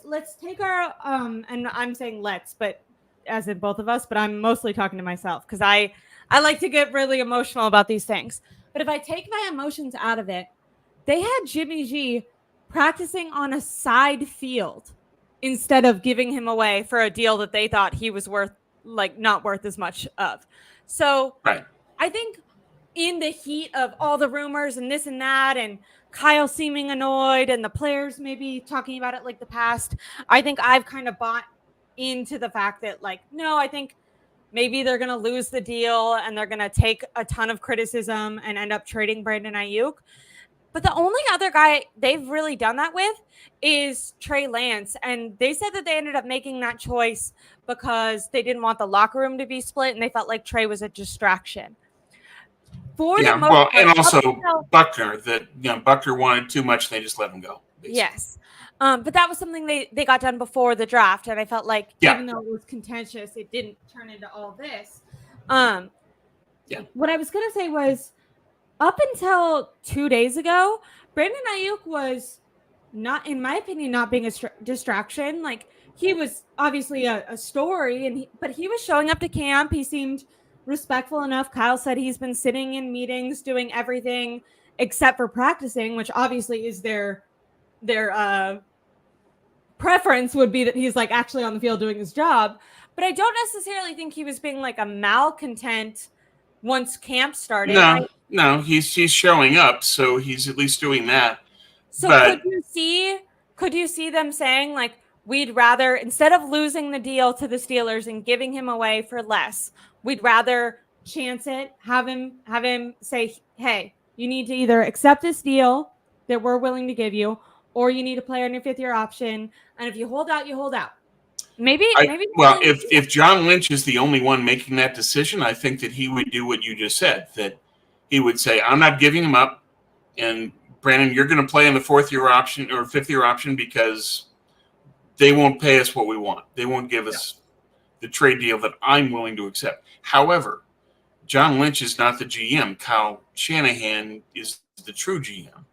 let's take our and I'm saying let's, but as in both of us, but I'm mostly talking to myself because I like to get really emotional about these things. But if I take my emotions out of it, they had Jimmy G practicing on a side field instead of giving him away for a deal that they thought he was worth, like not worth as much of. So
right.
I think in the heat of all the rumors and this and that, and Kyle seeming annoyed and the players maybe talking about it like the past, I think I've kind of bought into the fact that, like, no, I think maybe they're going to lose the deal and they're going to take a ton of criticism and end up trading Brandon Aiyuk. But the only other guy they've really done that with is Trey Lance. And they said that they ended up making that choice because they didn't want the locker room to be split and they felt like Trey was a distraction.
And also Buckner, Buckner wanted too much, and they just let him go. Basically.
Yes. But that was something they got done before the draft, and I felt like even though it was contentious, it didn't turn into all this. What I was going to say was, up until 2 days ago, Brandon Aiyuk was not, in my opinion, not being a distraction. Like, he was obviously a story, but he was showing up to camp. He seemed respectful enough. Kyle said he's been sitting in meetings, doing everything except for practicing, which obviously is their preference would be that he's like actually on the field doing his job. But I don't necessarily think he was being like a malcontent once camp started.
No, he's showing up, so he's at least doing that.
So could you see them saying, like, we'd rather, instead of losing the deal to the Steelers and giving him away for less, we'd rather chance it, have him say, hey, you need to either accept this deal that we're willing to give you, or you need to play on your 5th-year option. And if you hold out, you hold out. Maybe.
Well, if John Lynch is the only one making that decision, I think that he would do what you just said, that he would say, I'm not giving him up. And Brandon, you're going to play on the 4th-year option or 5th-year option because they won't pay us what we want. They won't give us the trade deal that I'm willing to accept. However, John Lynch is not the GM. Kyle Shanahan is the true GM.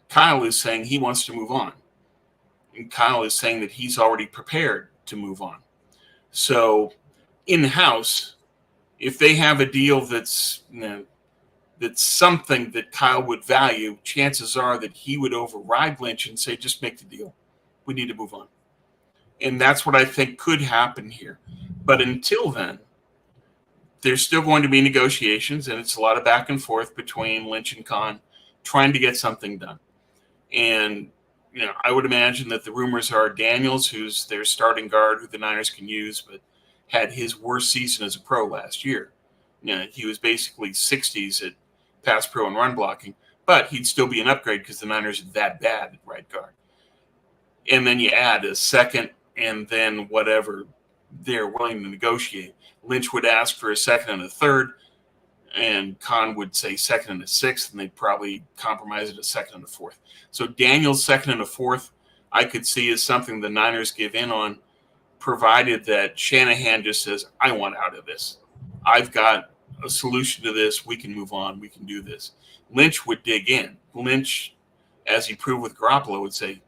Kyle is saying he wants to move on. And Kyle is saying that he's already prepared to move on. So in-house, if they have a deal that's something that Kyle would value, chances are that he would override Lynch and say, just make the deal. We need to move on. And that's what I think could happen here. But until then, there's still going to be negotiations, and it's a lot of back and forth between Lynch and Khan trying to get something done. And, I would imagine that the rumors are Daniels, who's their starting guard who the Niners can use, but had his worst season as a pro last year. He was basically 60s at pass pro and run blocking, but he'd still be an upgrade because the Niners are that bad at right guard. And then you add a second and then whatever they're willing to negotiate. Lynch would ask for a second and a third, and Khan would say second and a sixth, and they'd probably compromise it a second and a fourth. So Daniel's second and a fourth, I could see as something the Niners give in on, provided that Shanahan just says, I want out of this. I've got a solution to this. We can move on. We can do this. Lynch would dig in. Lynch, as he proved with Garoppolo, would say,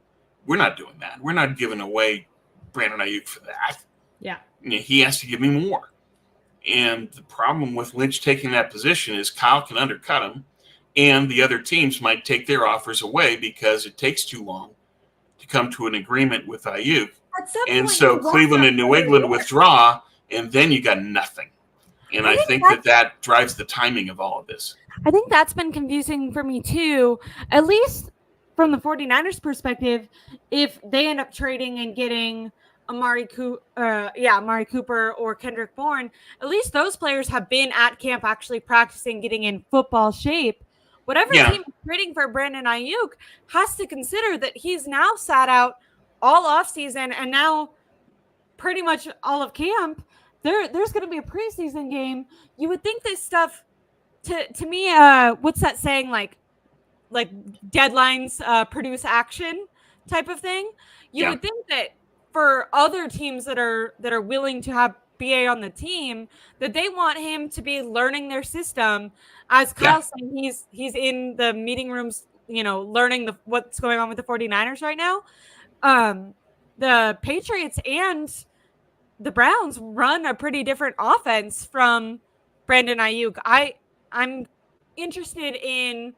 we're not doing that. We're not giving away Brandon Aiyuk for that.
Yeah.
He has to give me more. And the problem with Lynch taking that position is Kyle can undercut him, and the other teams might take their offers away because it takes too long to come to an agreement with Aiyuk. And so Cleveland and New England withdraw, and then you got nothing. And I think that drives the timing of all of this.
I think that's been confusing for me too, at least from the 49ers perspective. If they end up trading and getting Amari Cooper or Kendrick Bourne, at least those players have been at camp actually practicing, getting in football shape. Whatever team is trading for Brandon Aiyuk has to consider that he's now sat out all offseason and now pretty much all of camp. There's going to be a preseason game. You would think this stuff, to me, what's that saying, like deadlines produce action type of thing. You would think that for other teams that are willing to have BA on the team, that they want him to be learning their system. As Kyle said, he's in the meeting rooms, learning what's going on with the 49ers right now. The Patriots and the Browns run a pretty different offense from Brandon Aiyuk. I'm interested in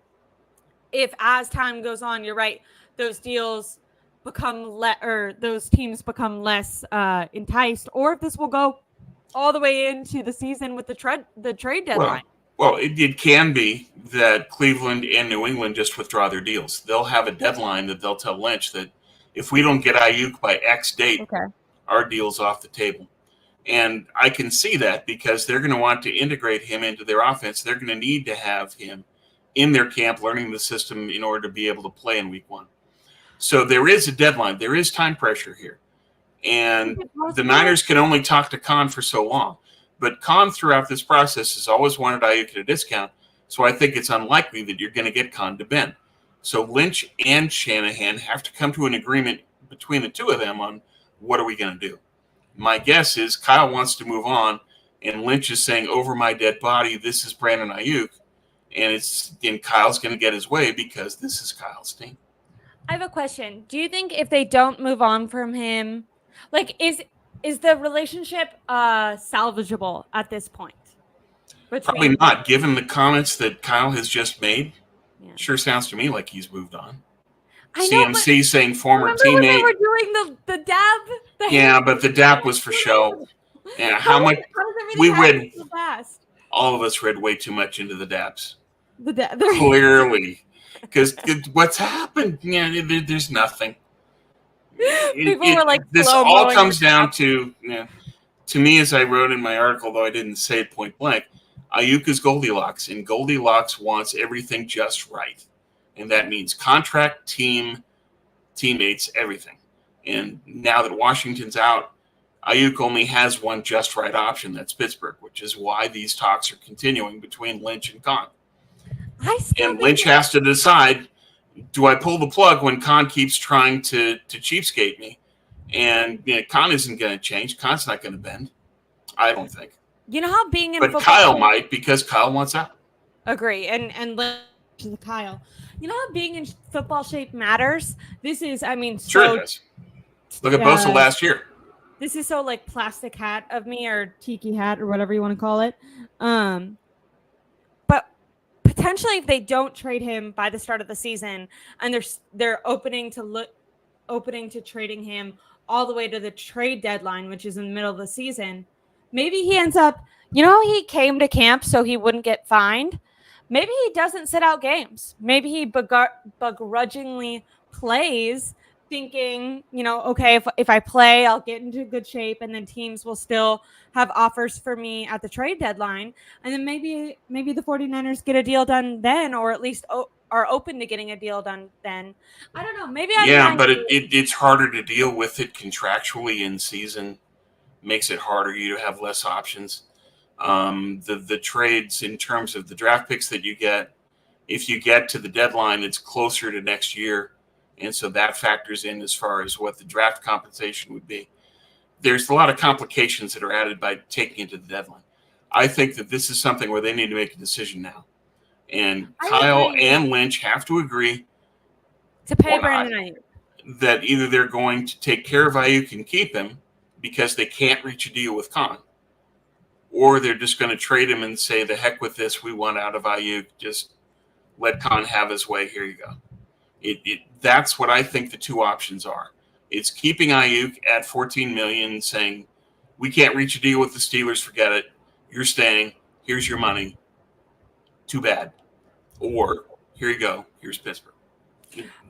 if, as time goes on, you're right, those deals become those teams become less enticed, or if this will go all the way into the season with the trade deadline.
Well, it can be that Cleveland and New England just withdraw their deals. They'll have a deadline that they'll tell Lynch that if we don't get Aiyuk by X date, our deal's off the table. And I can see that because they're going to want to integrate him into their offense. They're going to need to have him in their camp learning the system in order to be able to play in week 1. So there is a deadline. There is time pressure here. And the Niners can only talk to Khan for so long. But Khan throughout this process has always wanted Aiyuk at a discount. So I think it's unlikely that you're going to get Khan to bend. So Lynch and Shanahan have to come to an agreement between the two of them on what are we going to do. My guess is Kyle wants to move on, and Lynch is saying, over my dead body, this is Brandon Aiyuk. And Kyle's going to get his way because this is Kyle's team.
I have a question. Do you think if they don't move on from him, is the relationship salvageable at this point?
Probably not, given the comments that Kyle has just made. Yeah. Sure sounds to me like he's moved on.
I know,
CMC saying former teammate.
When they were doing the dab?
But the dab was for show. Yeah, how much we read.
So fast?
all of us read way too much into the Daps.
Clearly.
Because what's happened? Yeah, there's nothing.
People were like,
this all comes down to me, as I wrote in my article, though I didn't say it point blank, Aiyuk is Goldilocks, and Goldilocks wants everything just right. And that means contract, team, teammates, everything. And now that Washington's out, Aiyuk only has one just right option. That's Pittsburgh, which is why these talks are continuing between Lynch and Khan. And Lynch has to decide, do I pull the plug when Khan keeps trying to cheapskate me? And Khan isn't going to change. Khan's not going to bend. I don't think.
You know how being in
football, Kyle might, because Kyle wants out.
Agree. And Kyle. You know how being in football shape matters? This is,
sure it does. Look at Bosa last year.
This is so like plastic hat of me, or tiki hat, or whatever you want to call it. But potentially, if they don't trade him by the start of the season, and they're opening to trading him all the way to the trade deadline, which is in the middle of the season, maybe he ends up, he came to camp so he wouldn't get fined. Maybe he doesn't sit out games. Maybe he begrudgingly plays, thinking, okay, if I play, I'll get into good shape, and then teams will still have offers for me at the trade deadline. And then maybe the 49ers get a deal done then, or at least are open to getting a deal done then. I don't know. Maybe
but it's harder to deal with it contractually in season. Makes it harder. You have less options. The trades in terms of the draft picks that you get, if you get to the deadline, it's closer to next year. And so that factors in as far as what the draft compensation would be. There's a lot of complications that are added by taking it to the deadline. I think that this is something where they need to make a decision now. And Kyle and Lynch have to agree
to pay Brandon Aiyuk.
That either they're going to take care of Aiyuk and keep him because they can't reach a deal with Khan, or they're just going to trade him and say, the heck with this, we want out of Aiyuk, just let Khan have his way, here you go. That's what I think the two options are. It's keeping Aiyuk at $14 million, saying, we can't reach a deal with the Steelers, forget it, you're staying, here's your money, too bad. Or, here you go, here's Pittsburgh.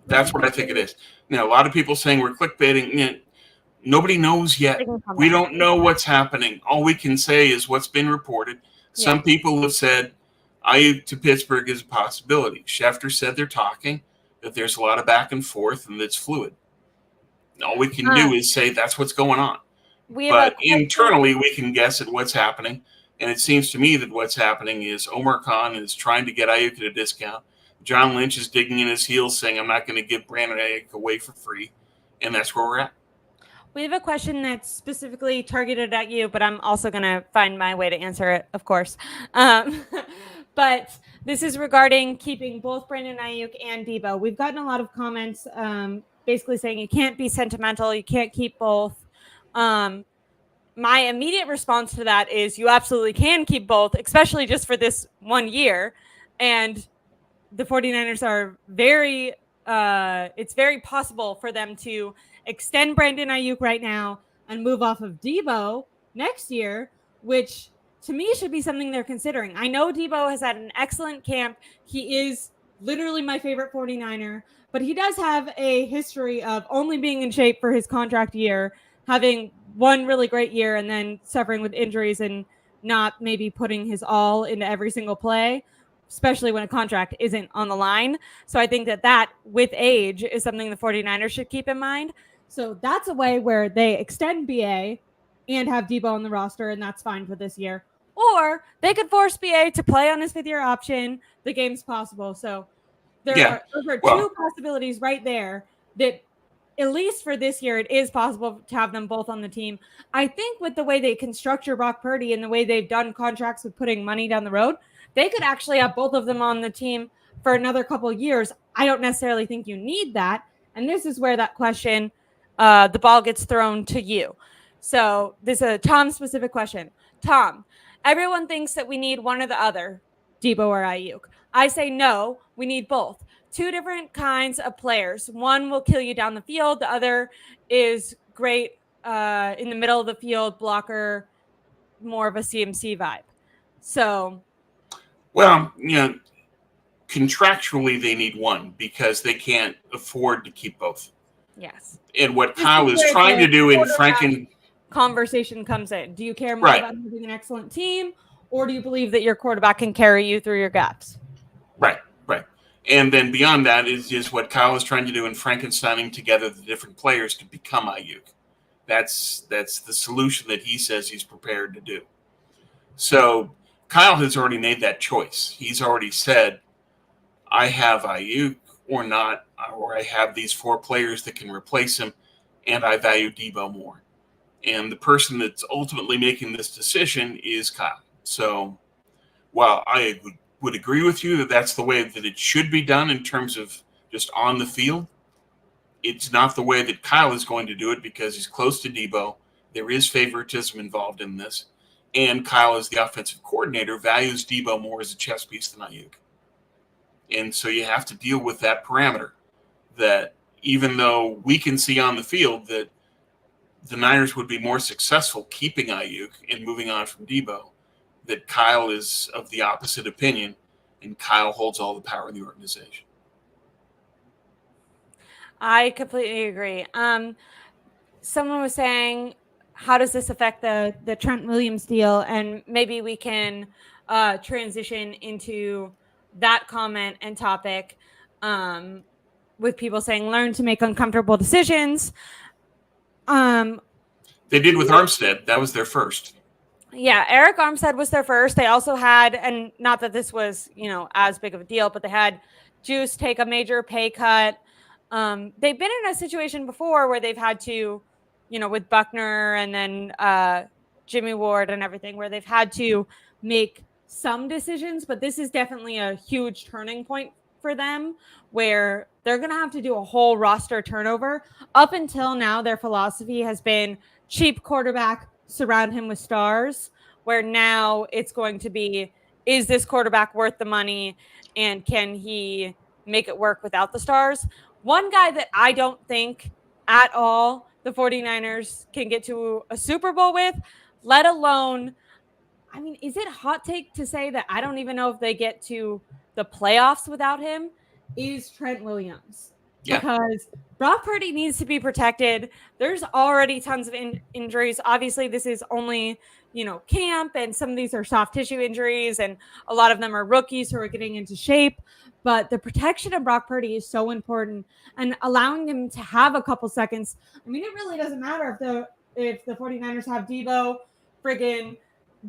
That's what I think it is. Now, a lot of people saying we're clickbaiting. Nobody knows yet. We don't know what's happening. All we can say is what's been reported. Yeah. Some people have said Aiyuk to Pittsburgh is a possibility. Schefter said they're talking, that there's a lot of back and forth, and it's fluid. All we can do is say that's what's going on. But internally, we can guess at what's happening. And it seems to me that what's happening is Omar Khan is trying to get Aiyuk at a discount. John Lynch is digging in his heels saying, I'm not going to give Brandon Aiyuk away for free. And that's where we're at.
We have a question that's specifically targeted at you, but I'm also going to find my way to answer it, of course. But this is regarding keeping both Brandon Aiyuk and Deebo. We've gotten a lot of comments basically saying you can't be sentimental, you can't keep both. My immediate response to that is you absolutely can keep both, especially just for this 1 year. And the 49ers are it's very possible for them to extend Brandon Aiyuk right now and move off of Deebo next year, which to me should be something they're considering. I know Deebo has had an excellent camp. He is literally my favorite 49er, but he does have a history of only being in shape for his contract year, having one really great year and then suffering with injuries and not maybe putting his all into every single play, especially when a contract isn't on the line. So I think that with age is something the 49ers should keep in mind. So that's a way where they extend BA and have Deebo on the roster, and that's fine for this year. Or they could force BA to play on his 5th-year option. The game's possible. So there are two possibilities right there that at least for this year, it is possible to have them both on the team. I think with the way they can structure Brock Purdy and the way they've done contracts with putting money down the road, they could actually have both of them on the team for another couple of years. I don't necessarily think you need that. And this is where that question, the ball gets thrown to you. So this is a Tom-specific question. Tom, everyone thinks that we need one or the other, Deebo or Aiyuk. I say no, we need both. Two different kinds of players. One will kill you down the field. The other is great in the middle of the field, blocker, more of a CMC vibe. So,
well, contractually they need one because they can't afford to keep both.
Yes.
And what Kyle is trying to do in
conversation comes in. Do you care more
right.
about having an excellent team, or do you believe that your quarterback can carry you through your gaps?
Right. And then beyond that is what Kyle is trying to do in Frankensteining together the different players to become Aiyuk. That's the solution that he says he's prepared to do. So Kyle has already made that choice. He's already said, I have Aiyuk or not, or I have these 4 players that can replace him, and I value Deebo more. And the person that's ultimately making this decision is Kyle. So while I would agree with you that that's the way that it should be done in terms of just on the field, it's not the way that Kyle is going to do it because he's close to Deebo. There is favoritism involved in this. And Kyle, as the offensive coordinator, values Deebo more as a chess piece than Aiyuk. And so you have to deal with that parameter that even though we can see on the field that the Niners would be more successful keeping Aiyuk and moving on from Deebo, that Kyle is of the opposite opinion, and Kyle holds all the power in the organization.
I completely agree. Someone was saying, how does this affect the Trent Williams deal? And maybe we can transition into that comment and topic with people saying, learn to make uncomfortable decisions.
They did with Armstead. That was their first.
Yeah, Eric Armstead was their first. They also had, and not that this was, as big of a deal, but they had Juice take a major pay cut. They've been in a situation before where they've had to, with Buckner and then Jimmy Ward and everything, where they've had to make some decisions, but this is definitely a huge turning point for them where they're going to have to do a whole roster turnover. Up until now, their philosophy has been cheap quarterback, surround him with stars, where now it's going to be, is this quarterback worth the money and can he make it work without the stars? One guy that I don't think at all the 49ers can get to a Super Bowl with, let alone, is it hot take to say that I don't even know if they get to the playoffs without him, is Trent Williams. Yeah. Because Brock Purdy needs to be protected. There's already tons of injuries. Obviously, this is only, camp, and some of these are soft tissue injuries, and a lot of them are rookies who are getting into shape. But the protection of Brock Purdy is so important, and allowing him to have a couple seconds. It really doesn't matter if the 49ers have Deebo, friggin'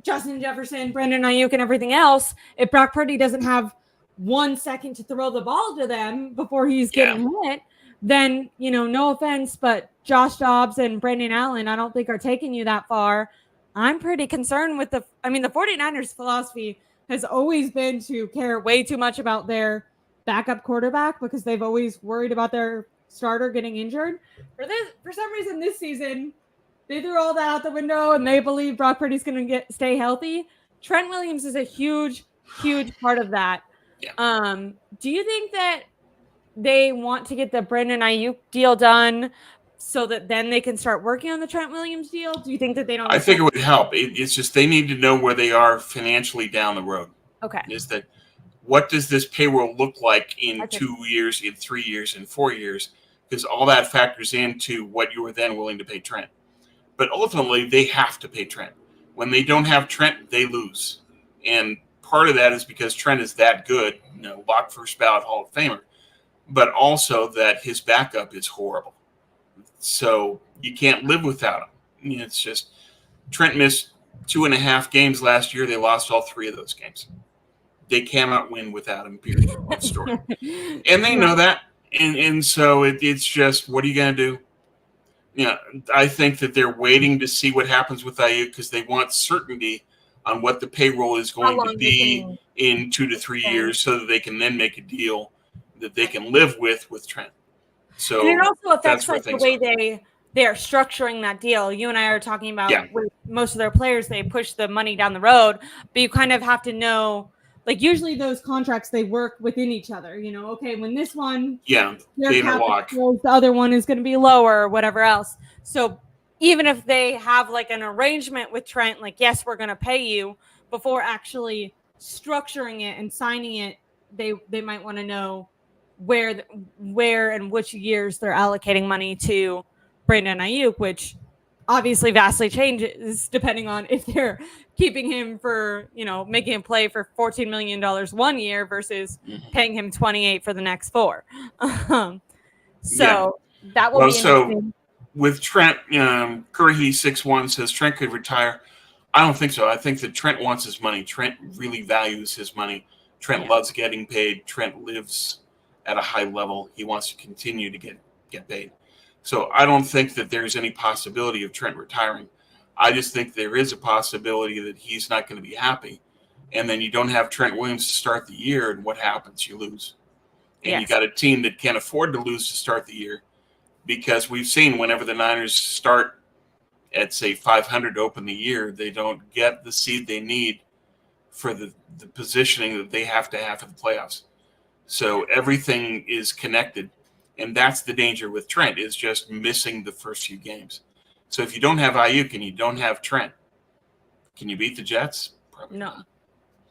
Justin Jefferson, Brandon Aiyuk, and everything else. If Brock Purdy doesn't have 1 second to throw the ball to them before he's getting hit, then, no offense, but Josh Dobbs and Brandon Allen, I don't think are taking you that far. I'm pretty concerned with the 49ers philosophy has always been to care way too much about their backup quarterback because they've always worried about their starter getting injured. For some reason this season, they threw all that out the window and they believe Brock Purdy's going to stay healthy. Trent Williams is a huge, huge part of that. Yeah. Do you think that they want to get the Brandon Aiyuk deal done so that then they can start working on the Trent Williams deal? Do you think that they don't?
I think it would help. It's just they need to know where they are financially down the road.
Okay.
Is that what does this payroll look like in 2 years, in 3 years, in 4 years? Because all that factors into what you were then willing to pay Trent. But ultimately, they have to pay Trent. When they don't have Trent, they lose. And part of that is because Trent is that good, lock first ballot Hall of Famer, but also that his backup is horrible. So you can't live without him. It's just Trent missed 2.5 games last year. They lost all 3 of those games. They cannot win without him, period. End story. And they know that. And so it's just, what are you going to do? I think that they're waiting to see what happens with Aiyuk because they want certainty on what the payroll is going to be in 2 to 3 years so that they can then make a deal that they can live with Trent. So
and it also affects the way they are structuring that deal. You and I are talking about with most of their players, they push the money down the road, but you kind of have to know, usually those contracts, they work within each other. Okay, when this one,
they interlock.
The other one is going to be lower or whatever else. So even if they have an arrangement with Trent, yes, we're going to pay you, before actually structuring it and signing it, they might want to know where and which years they're allocating money to Brandon Aiyuk, which obviously vastly changes depending on if they're keeping him for, making him play for $14 million 1 year versus paying him 28 for the next 4. That will be interesting.
With Trent, Curry 6'1" says Trent could retire. I don't think so. I think that Trent wants his money. Trent really values his money. Trent loves getting paid. Trent lives at a high level. He wants to continue to get paid. So I don't think that there's any possibility of Trent retiring. I just think there is a possibility that he's not going to be happy. And then you don't have Trent Williams to start the year, and what happens? You lose. And you got a team that can't afford to lose to start the year, because we've seen whenever the Niners start at, say, 500 to open the year, they don't get the seed they need for the positioning that they have to have for the playoffs. So everything is connected. And that's the danger with Trent, is just missing the first few games. So if you don't have Aiyuk and you don't have Trent, can you beat the Jets? Probably not.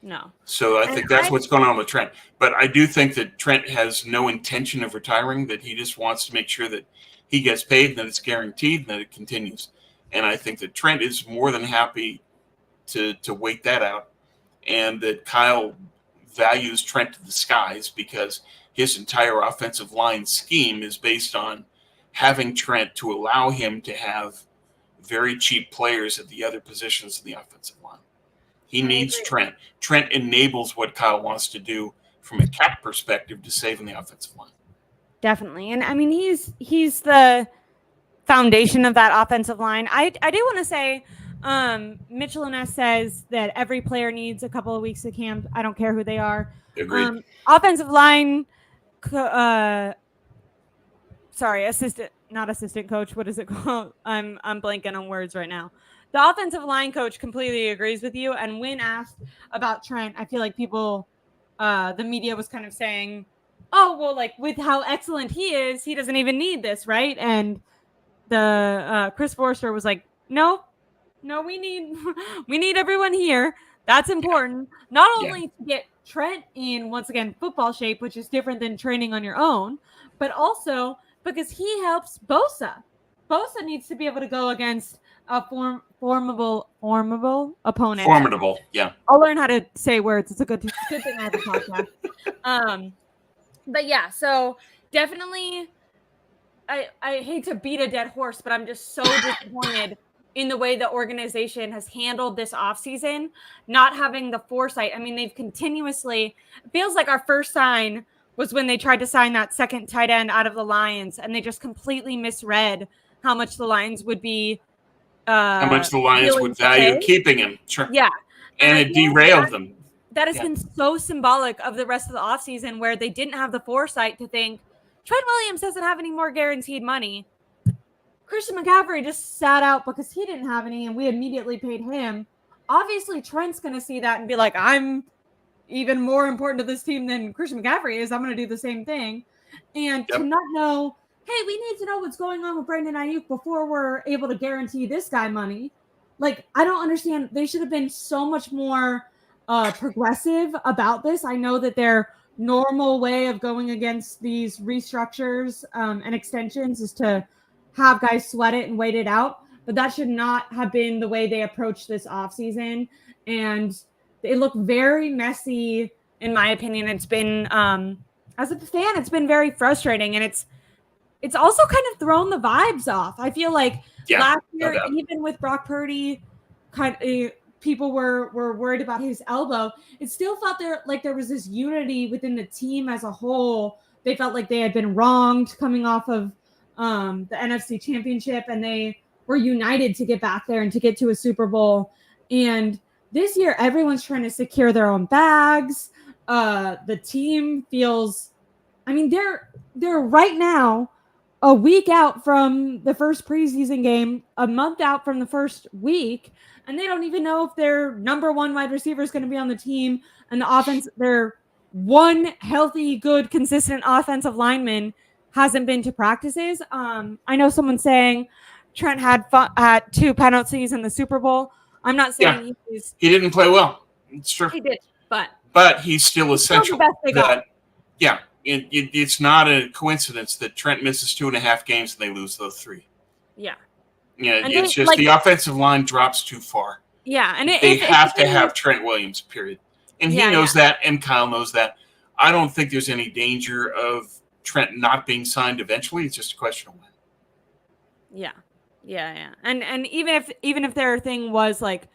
No.
So I think that's what's going on with Trent. But I do think that Trent has no intention of retiring, that he just wants to make sure that he gets paid, that it's guaranteed, and that it continues. And I think that Trent is more than happy to wait that out, and that Kyle values Trent to the skies, because his entire offensive line scheme is based on having Trent to allow him to have very cheap players at the other positions in the offensive line. He needs Trent. Trent enables what Kyle wants to do from a cap perspective to save in the offensive line.
Definitely. And I mean, he's the foundation of that offensive line. I do want to say, Mitchell and S says that every player needs a couple of weeks of camp. I don't care who they are.
Agreed.
Offensive line, not assistant coach. What is it called? I'm blanking on words right now. The offensive line coach completely agrees with you. And when asked about Trent, I feel like people, the media was kind of saying, oh, well, like with how excellent he is, he doesn't even need this, right? And the Chris Forrester was like, no, we need everyone here. That's important. Not only to get Trent in, once again, football shape, which is different than training on your own, but also because he helps Bosa. Bosa needs to be able to go against a formidable opponent.
Formidable, yeah.
I'll learn how to say words. It's a good thing I have a podcast. But yeah, so definitely, I hate to beat a dead horse, but I'm just so disappointed in the way the organization has handled this offseason, not having the foresight. I mean, they've continuously, it feels like our first sign was when they tried to sign that second tight end out of the Lions, and they just completely misread how much the Lions would be.
How much the Lions would value keeping him. Sure.
Yeah.
And it derailed them.
That has been so symbolic of the rest of the offseason, where they didn't have the foresight to think Trent Williams doesn't have any more guaranteed money. Christian McCaffrey just sat out because he didn't have any, and we immediately paid him. Obviously, Trent's going to see that and be like, I'm even more important to this team than Christian McCaffrey is. I'm going to do the same thing. And to not know, hey, we need to know what's going on with Brandon Aiyuk before we're able to guarantee this guy money. Like, I don't understand. They should have been so much more progressive about this. I know that their normal way of going against these restructures and extensions is to have guys sweat it and wait it out, but that should not have been the way they approached this offseason. And it looked very messy, in my opinion. It's been, as a fan, it's been very frustrating, and it's also kind of thrown the vibes off. I feel like last year, even with Brock Purdy, people were worried about his elbow. It still felt like there was this unity within the team as a whole. They felt like they had been wronged coming off of the NFC Championship, and they were united to get back there and to get to a Super Bowl. And this year, everyone's trying to secure their own bags. The team feels, I mean, they're right now a week out from the first preseason game, a month out from the first week, and they don't even know if their number one wide receiver is going to be on the team. And the offense, their one healthy, good, consistent offensive lineman hasn't been to practices. I know someone saying Trent had 2 penalties in the Super Bowl. I'm not saying
he didn't play well. It's true.
He did,
but he's still essential.
Still the best they got.
Yeah, it's not a coincidence that Trent misses 2.5 games and they lose those 3.
Yeah.
Yeah, it's just the offensive line drops too far.
Yeah, and
they have to have Trent Williams, period. And he knows that, and Kyle knows that. I don't think there's any danger of Trent not being signed eventually. It's just a question of when.
Yeah. And even if their thing was like,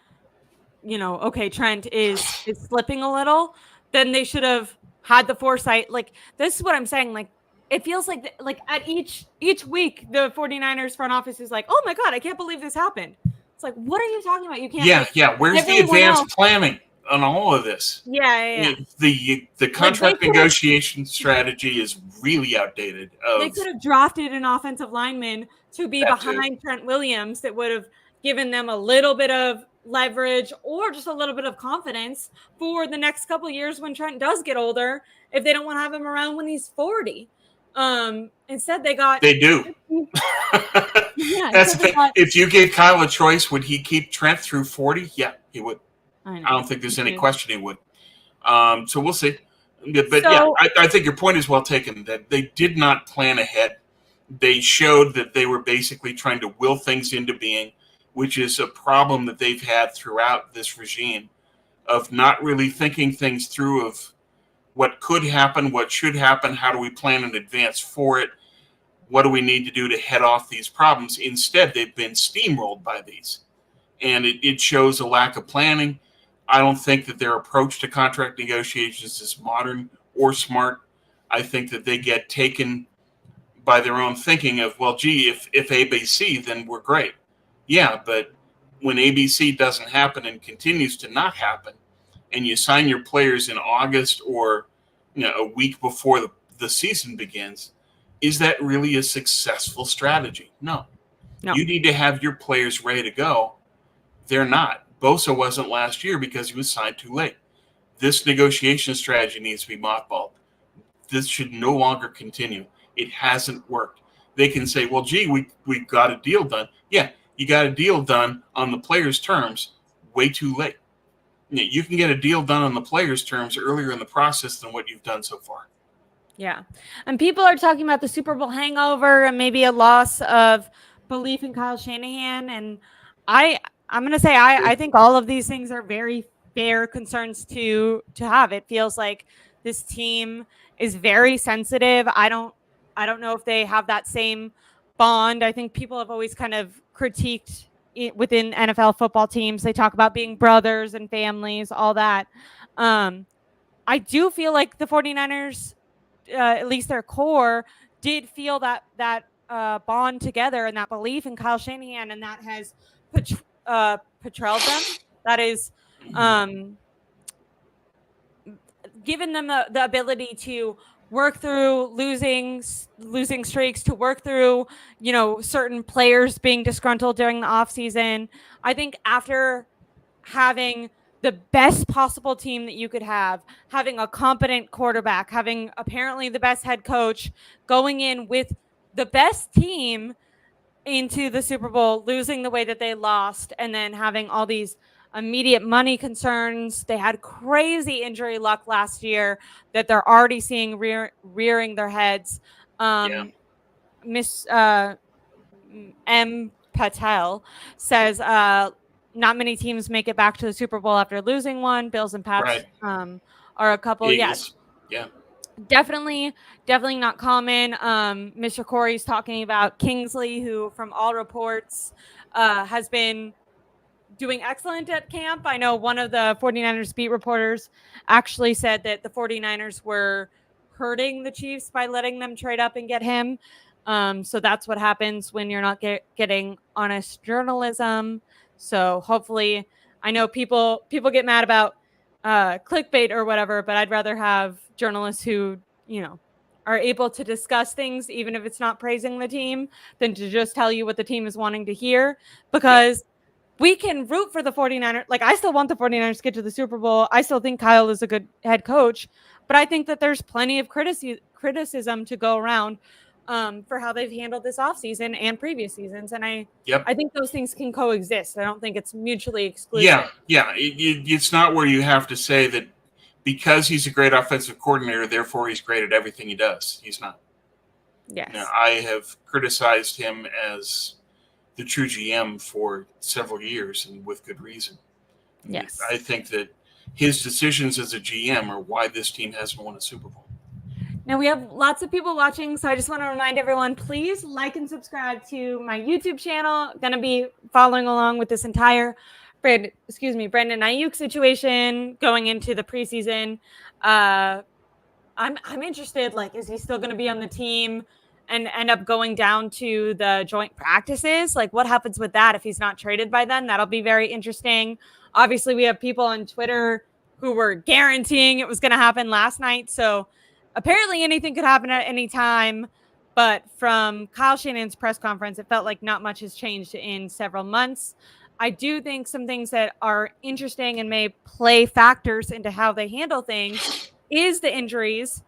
okay, Trent is slipping a little, then they should have had the foresight. Like, this is what I'm saying. Like, it feels like at each week, the 49ers front office is like, oh my God, I can't believe this happened. It's like, what are you talking about? You can't.
Yeah. Where's the advanced planning on all of this?
Yeah.
The contract negotiation strategy is really outdated.
They could have drafted an offensive lineman to be behind Trent Williams that would have given them a little bit of leverage or just a little bit of confidence for the next couple of years when Trent does get older, if they don't want to have him around when he's 40. Instead they do.
If you gave Kyle a choice, would he keep Trent through 40? Yeah, he would. I don't think there's any question he would. So we'll see. But I think your point is well taken, that they did not plan ahead. They showed that they were basically trying to will things into being, which is a problem that they've had throughout this regime of not really thinking things through of what could happen, what should happen, how do we plan in advance for it, what do we need to do to head off these problems. Instead, they've been steamrolled by these. And it shows a lack of planning. I don't think that their approach to contract negotiations is modern or smart. I think that they get taken by their own thinking of, well, gee, if ABC, then we're great. Yeah, but when ABC doesn't happen and continues to not happen, and you sign your players in August or a week before the season begins, is that really a successful strategy? No. You need to have your players ready to go. They're not. Bosa wasn't last year because he was signed too late. This negotiation strategy needs to be mothballed. This should no longer continue. It hasn't worked. They can say, well, gee, we got a deal done. Yeah, you got a deal done on the players' terms way too late. You can get a deal done on the players' terms earlier in the process than what you've done so far.
Yeah. And people are talking about the Super Bowl hangover and maybe a loss of belief in Kyle Shanahan. And I'm going to say I think all of these things are very fair concerns to have. It feels like this team is very sensitive. I don't know if they have that same bond. I think people have always kind of critiqued within NFL football teams. They talk about being brothers and families, all that. I do feel like the 49ers, at least their core, did feel that bond together and that belief in Kyle Shanahan, and that has patrolled them. That is given them the ability to work through losing streaks, to work through, certain players being disgruntled during the offseason. I think after having the best possible team that you could have, having a competent quarterback, having apparently the best head coach, going in with the best team into the Super Bowl, losing the way that they lost, and then having all these immediate money concerns. They had crazy injury luck last year that they're already seeing rearing their heads. Miss M. Patel says not many teams make it back to the Super Bowl after losing one. Bills and Pats are a couple.
Yes. Yeah.
Definitely not common. Mr. Corey's talking about Kingsley, who from all reports has been doing excellent at camp. I know one of the 49ers beat reporters actually said that the 49ers were hurting the Chiefs by letting them trade up and get him. So that's what happens when you're not getting honest journalism. So hopefully, I know people get mad about clickbait or whatever, but I'd rather have journalists who, are able to discuss things, even if it's not praising the team, than to just tell you what the team is wanting to hear. Because we can root for the 49ers. Like, I still want the 49ers to get to the Super Bowl. I still think Kyle is a good head coach, but I think that there's plenty of criticism to go around for how they've handled this offseason and previous seasons. And I
Yep.
think those things can coexist. I don't think it's mutually exclusive.
Yeah. It's not where you have to say that because he's a great offensive coordinator, therefore he's great at everything he does. He's not.
Yes.
Now, I have criticized him as the true GM for several years, and with good reason.
Yes.
I think that his decisions as a GM are why this team hasn't won a Super Bowl.
Now, we have lots of people watching, so I just want to remind everyone, please like and subscribe to my YouTube channel. Going to be following along with this entire Brandon Aiyuk situation going into the preseason. I'm interested, like, is he still going to be on the team and end up going down to the joint practices? Like, what happens with that if he's not traded by then? That'll be very interesting. Obviously, we have people on Twitter who were guaranteeing it was going to happen last night, so apparently anything could happen at any time, but from Kyle Shanahan's press conference, it felt like not much has changed in several months. I do think some things that are interesting and may play factors into how they handle things is the injuries.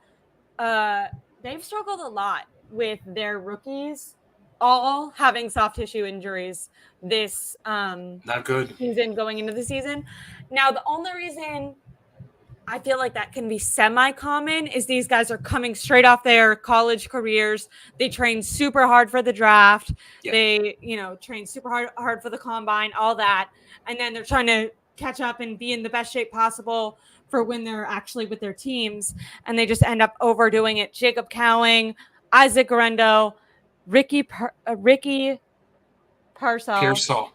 They've struggled a lot with their rookies all having soft tissue injuries this
not good
season going into the season. Now, the only reason I feel like that can be semi-common is these guys are coming straight off their college careers. They train super hard for the draft.
Yeah.
They, train super hard for the combine, all that. And then they're trying to catch up and be in the best shape possible for when they're actually with their teams. And they just end up overdoing it. Jacob Cowing, Isaac Guerendo, Ricky Pearsall.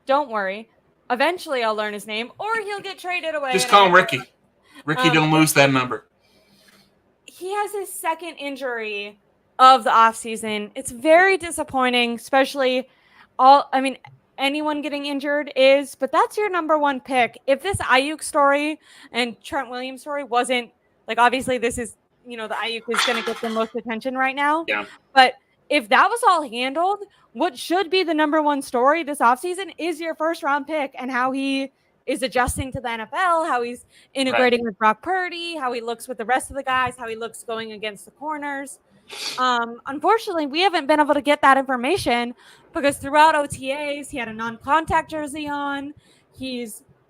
Don't worry. Eventually, I'll learn his name, or he'll get traded away.
Just call him Ricky. Ricky, don't lose that number.
He has his second injury of the offseason. It's very disappointing, especially anyone getting injured is, but that's your number one pick. If this Aiyuk story and Trent Williams story wasn't, like, obviously this is, the Aiyuk is going to get the most attention right now.
Yeah.
But if that was all handled, what should be the number one story this offseason is your first round pick and how he is adjusting to the NFL, how he's integrating with Brock Purdy, how he looks with the rest of the guys, how he looks going against the corners. Unfortunately, we haven't been able to get that information because throughout OTAs, he had a non-contact jersey on.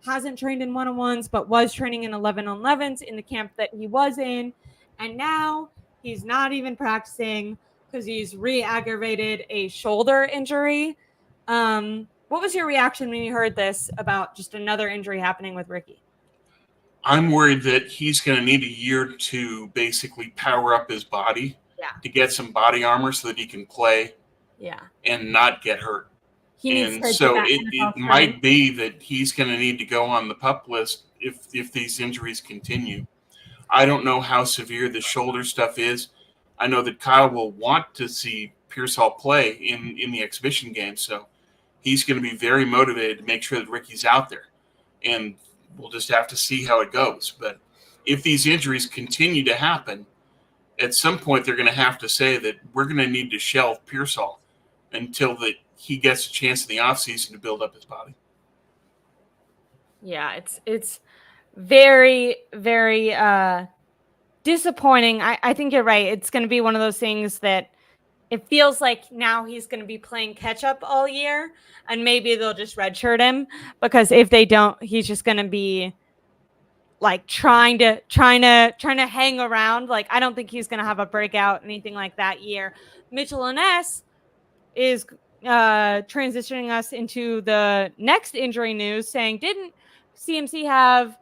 Hasn't trained in one-on-ones, but was training in 11-on-11s in the camp that he was in. And now he's not even practicing because he's re-aggravated a shoulder injury. What was your reaction when you heard this about just another injury happening with Ricky?
I'm worried that he's going to need a year to basically power up his body to get some body armor so that he can play and not get hurt. It might be that he's going to need to go on the PUP list if these injuries continue. I don't know how severe the shoulder stuff is. I know that Kyle will want to see Pearsall play in the exhibition game, so he's going to be very motivated to make sure that Ricky's out there. And we'll just have to see how it goes. But if these injuries continue to happen, at some point they're going to have to say that we're going to need to shelve Pearsall until that he gets a chance in the offseason to build up his body.
Yeah, it's very, very disappointing. I think you're right. It's going to be one of those things that it feels like now he's going to be playing catch up all year, and maybe they'll just redshirt him because if they don't, he's just going to be like trying to hang around. Like, I don't think he's going to have a breakout, anything like that year. Mitchell Ness is transitioning us into the next injury news, saying, didn't CMC have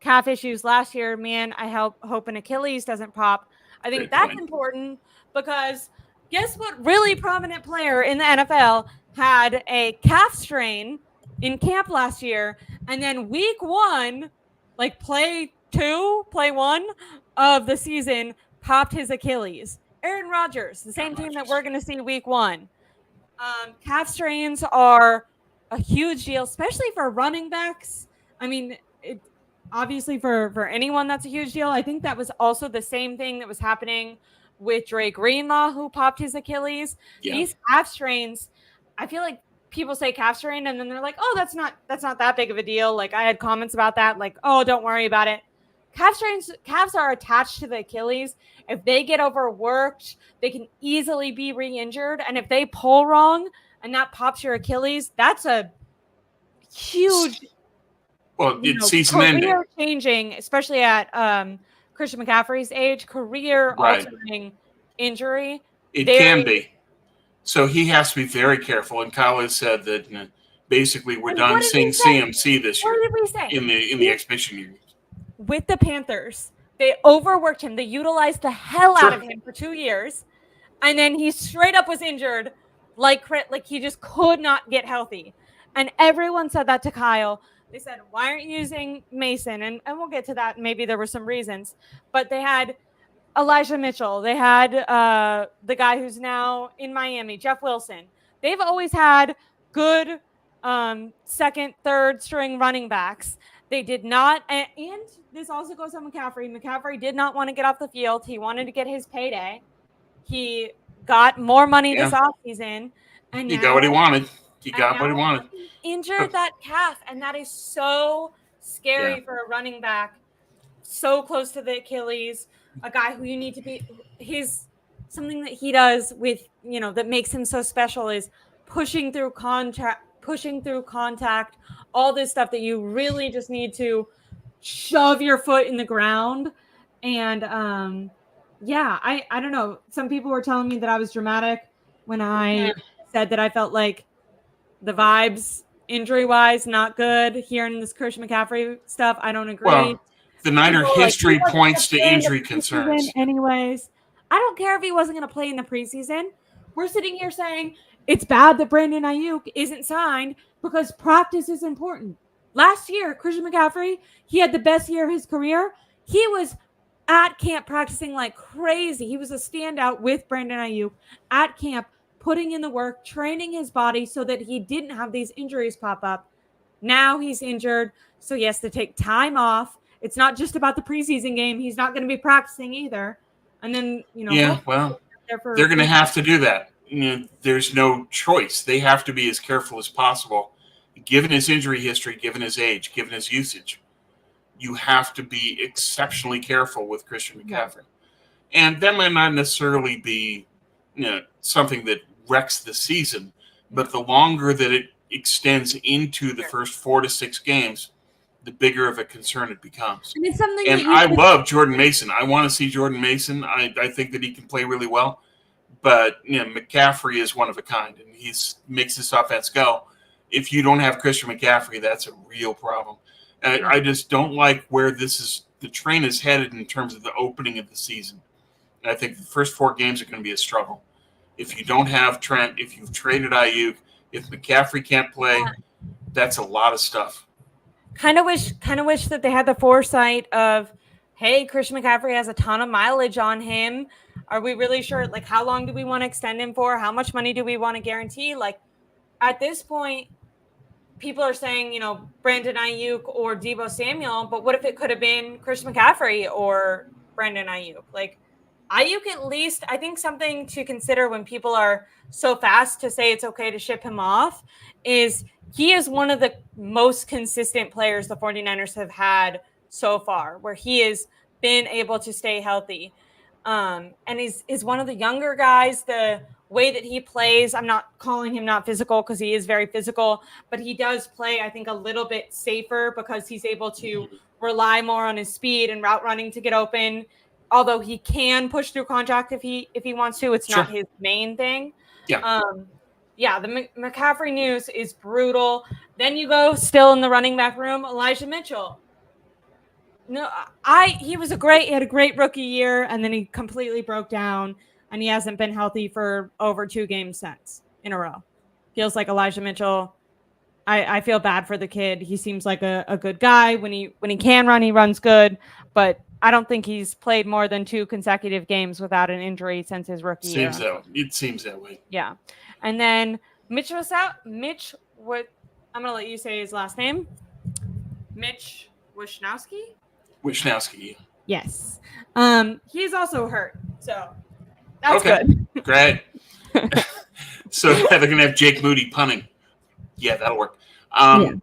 calf issues last year? Man, I hope an Achilles doesn't pop. I think that's important because guess what really prominent player in the NFL had a calf strain in camp last year, and then week one, like play one of the season, popped his Achilles? Aaron Rodgers, the same team that we're going to see week one. Calf strains are a huge deal, especially for running backs. I mean, obviously for anyone, that's a huge deal. I think that was also the same thing that was happening with Dre Greenlaw, who popped his Achilles. Yeah. These calf strains, I feel like people say calf strain and then they're like, oh, that's not that big of a deal. Like, I had comments about that, like, oh, don't worry about it. calves are attached to the Achilles. If they get overworked, they can easily be re-injured. And if they pull wrong and that pops your Achilles, that's a huge,
season ending,
career changing, especially at Christian McCaffrey's age, career altering injury.
It can be. So he has to be very careful. And Kyle has said that basically we're done seeing CMC this year.
What did we say?
In the exhibition year.
With the Panthers, they overworked him. They utilized the hell out of him for 2 years. And then he straight up was injured like he just could not get healthy. And everyone said that to Kyle. They said, why aren't you using Mason? And we'll get to that. Maybe there were some reasons. But they had Elijah Mitchell. They had the guy who's now in Miami, Jeff Wilson. They've always had good second, third string running backs. They did not. And this also goes on McCaffrey. McCaffrey did not want to get off the field. He wanted to get his payday. He got more money this offseason. And
he got what he wanted. He got what he wanted.
Injured that calf. And that is so scary for a running back. So close to the Achilles. A guy who you need to be something that he does with, that makes him so special is pushing through contact, all this stuff that you really just need to shove your foot in the ground. And I don't know. Some people were telling me that I was dramatic when I said that I felt like the vibes injury-wise not good hearing this Christian McCaffrey stuff. I don't agree.
Well, the Niner history points to injury concerns.
Anyways, I don't care if he wasn't going to play in the preseason. We're sitting here saying it's bad that Brandon Aiyuk isn't signed because practice is important. Last year, Christian McCaffrey, he had the best year of his career. He was at camp practicing like crazy. He was a standout with Brandon Aiyuk at camp, putting in the work, training his body so that he didn't have these injuries pop up. Now he's injured, so he has to take time off. It's not just about the preseason game. He's not going to be practicing either. And then,
they're going to have to do that. There's no choice. They have to be as careful as possible. Given his injury history, given his age, given his usage, you have to be exceptionally careful with Christian McCaffrey. And that might not necessarily be something that wrecks the season, but the longer that it extends into the first 4 to 6 games, the bigger of a concern it becomes. And it's something I love Jordan Mason. I want to see Jordan Mason. I think that he can play really well. But McCaffrey is one of a kind, and he makes this offense go. If you don't have Christian McCaffrey, that's a real problem. And I just don't like where the train is headed in terms of the opening of the season. And I think the first 4 games are going to be a struggle. If you don't have Trent, if you've traded Aiyuk, if McCaffrey can't play, that's a lot of stuff.
Kind of wish that they had the foresight of, hey, Christian McCaffrey has a ton of mileage on him. Are we really sure? Like, how long do we want to extend him for? How much money do we want to guarantee? Like, at this point, people are saying, Brandon Aiyuk or Deebo Samuel, but what if it could have been Christian McCaffrey or Brandon Aiyuk? Like, Aiyuk, at least, I think something to consider when people are so fast to say it's okay to ship him off is he is one of the most consistent players the 49ers have had so far, where he has been able to stay healthy. And is one of the younger guys. The way that he plays, I'm not calling him not physical because he is very physical, but he does play, I think, a little bit safer because he's able to rely more on his speed and route running to get open. Although he can push through contact if he wants to, it's not his main thing. The McCaffrey news is brutal. Then you go still in the running back room, Elijah Mitchell. No, he had a great rookie year, and then he completely broke down, and he hasn't been healthy for over 2 games since in a row. Feels like Elijah Mitchell. I feel bad for the kid. He seems like a good guy. When he can run, he runs good, but I don't think he's played more than 2 consecutive games without an injury since his rookie year.
It seems that way.
Yeah. And then Mitch was out. I'm going to let you say his last name. Mitch Wishnowsky?
Wishnowsky.
Yes. He's also hurt. So that's good.
Great. So they're going to have Jake Moody punting. Yeah, that'll work.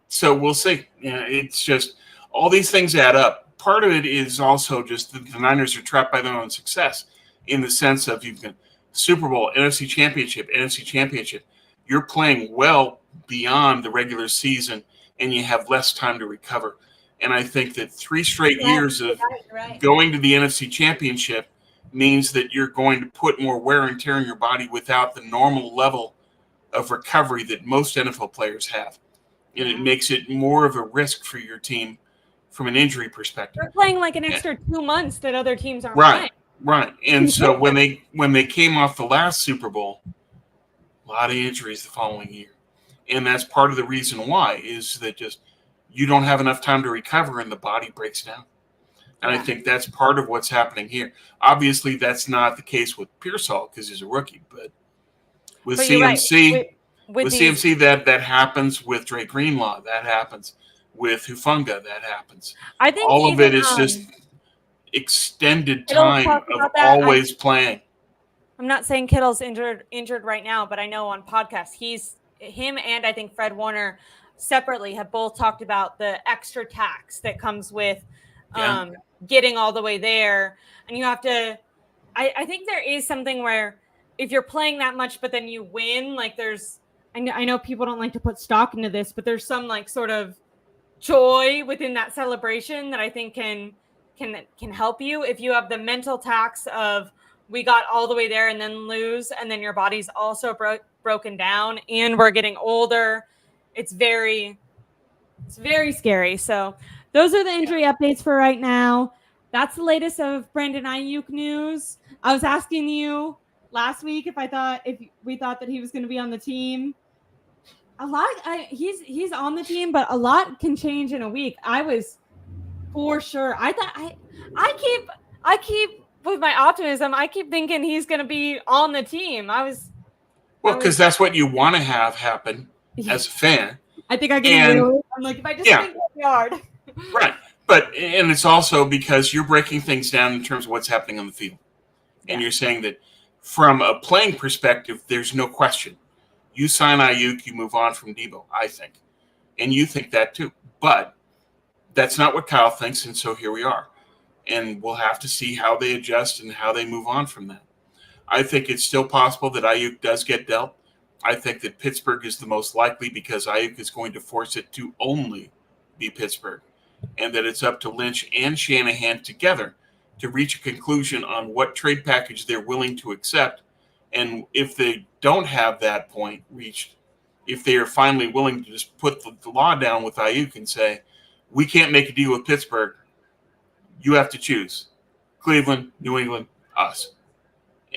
So we'll see. It's just all these things add up. part of it is also just that the Niners are trapped by their own success in the sense of you've got Super Bowl, NFC Championship. You're playing well beyond the regular season, and you have less time to recover. And I think that 3 straight years of going to the NFC Championship means that you're going to put more wear and tear in your body without the normal level of recovery that most NFL players have. And it makes it more of a risk for your team from an injury perspective.
They're playing like an extra 2 months that other teams aren't playing.
Right. And so when they came off the last Super Bowl, a lot of injuries the following year. And that's part of the reason why is that just you don't have enough time to recover and the body breaks down. And I think that's part of what's happening here. Obviously, that's not the case with Pearsall because he's a rookie, but with CMC,
right. with
CMC that happens. With Dre Greenlaw, that happens. With Hufanga, that happens.
I think
all of it is just extended time of always playing.
I'm not saying Kittle's injured right now, but I know on podcasts him and I think Fred Warner separately have both talked about the extra tax that comes with getting all the way there. And you have to, I think there is something where if you're playing that much, but then you win, like I know people don't like to put stock into this, but there's some like sort of joy within that celebration that I think can help you. If you have the mental tax of we got all the way there and then lose, and then your body's also broken down and we're getting older, it's very scary. So those are the injury updates for right now. That's the latest of Brandon Aiyuk news. I was asking you last week if we thought that he was going to be on the team. He's on the team, but a lot can change in a week. I was for sure. I thought I keep with my optimism. I keep thinking he's going to be on the team.
Because that's what you want to have happen as a fan.
I think I get it. I'm like, if I just think yard.
Right. And it's also because you're breaking things down in terms of what's happening on the field. And you're saying that from a playing perspective, there's no question. You sign Aiyuk, you move on from Deebo, I think. And you think that too. But that's not what Kyle thinks, and so here we are. And we'll have to see how they adjust and how they move on from that. I think it's still possible that Aiyuk does get dealt. I think that Pittsburgh is the most likely because Aiyuk is going to force it to only be Pittsburgh, and that it's up to Lynch and Shanahan together to reach a conclusion on what trade package they're willing to accept. And if they don't have that point reached, if they are finally willing to just put the law down with Aiyuk and say, we can't make a deal with Pittsburgh, you have to choose Cleveland, New England, us.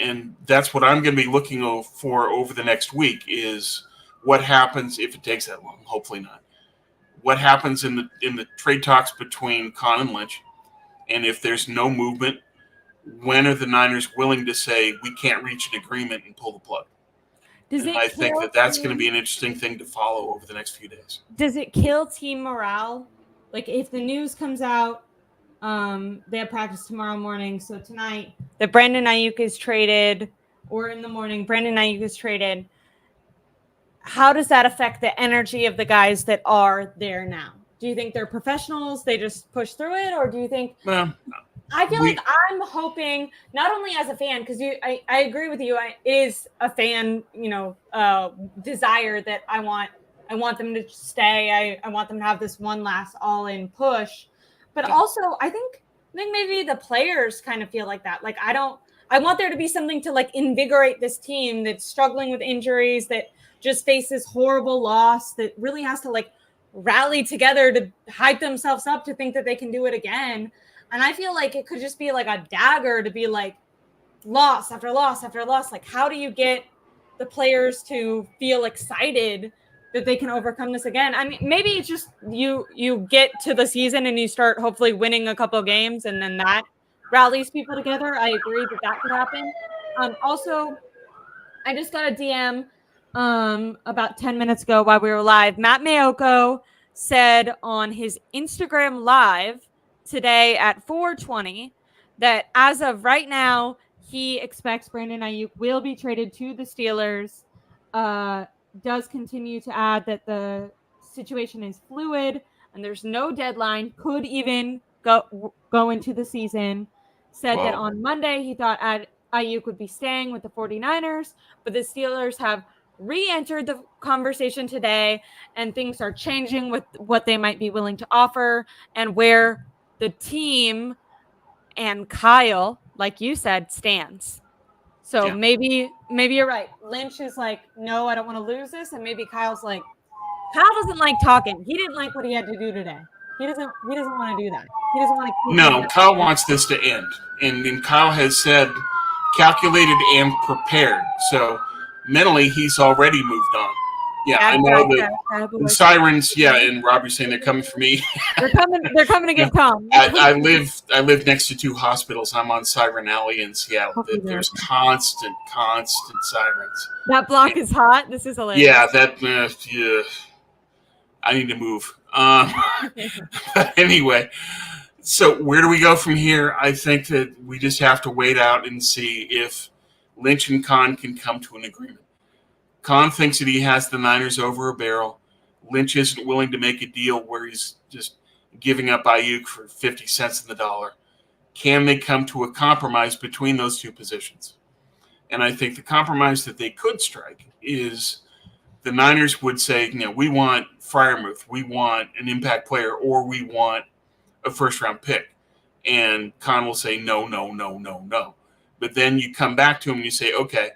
And that's what I'm going to be looking for over the next week is what happens if it takes that long. Hopefully not. What happens in the trade talks between Khan and Lynch, and if there's no movement, when are the Niners willing to say we can't reach an agreement and pull the plug? I think that's going to be an interesting thing to follow over the next few days.
Does it kill team morale? Like if the news comes out, they have practice tomorrow morning. So tonight that Brandon Aiyuk is traded, or in the morning, Brandon Aiyuk is traded. How does that affect the energy of the guys that are there now? Do you think they're professionals? They just push through it? Or do you think I feel like I'm hoping, not only as a fan, because I agree with you, it is a fan, desire that I want them to stay. I want them to have this one last all-in push. But also, I think maybe the players kind of feel like that. Like, I want there to be something to, like, invigorate this team that's struggling with injuries, that just faces horrible loss, that really has to, like, rally together to hype themselves up to think that they can do it again. And I feel like it could just be, like, a dagger to be, like, loss after loss after loss. Like, how do you get the players to feel excited that they can overcome this again? I mean, maybe it's just you get to the season and you start hopefully winning a couple of games, and then that rallies people together. I agree that could happen. Also, I just got a DM about 10 minutes ago while we were live. Matt Mayoko said on his Instagram live today at 4:20 that as of right now, he expects Brandon Aiyuk will be traded to the Steelers. Does continue to add that the situation is fluid and there's no deadline, could even go into the season, said that on Monday he thought Aiyuk would be staying with the 49ers, but the Steelers have re-entered the conversation today, and things are changing with what they might be willing to offer and where the team and Kyle, like you said, stands. So maybe you're right. Lynch is like, no, I don't want to lose this. And maybe Kyle's like, Kyle doesn't like talking. He didn't like what he had to do today. He doesn't want to do that. He doesn't want to.
No, Kyle wants this to end. And Kyle has said calculated and prepared. So mentally, he's already moved on. Yeah, I know the sirens. Yeah, and Robbie's saying they're coming for me.
They're coming to get Tom.
I live next to 2 hospitals. I'm on Siren Alley in Seattle. There's constant sirens.
That block is hot. This is hilarious.
Yeah, I need to move. But anyway, so where do we go from here? I think that we just have to wait out and see if Lynch and Khan can come to an agreement. Khan thinks that he has the Niners over a barrel. Lynch isn't willing to make a deal where he's just giving up Aiyuk for 50 cents in the dollar. Can they come to a compromise between those two positions? And I think the compromise that they could strike is the Niners would say, we want Freiermuth, we want an impact player, or we want a first-round pick. And Khan will say, no. But then you come back to him and you say, okay,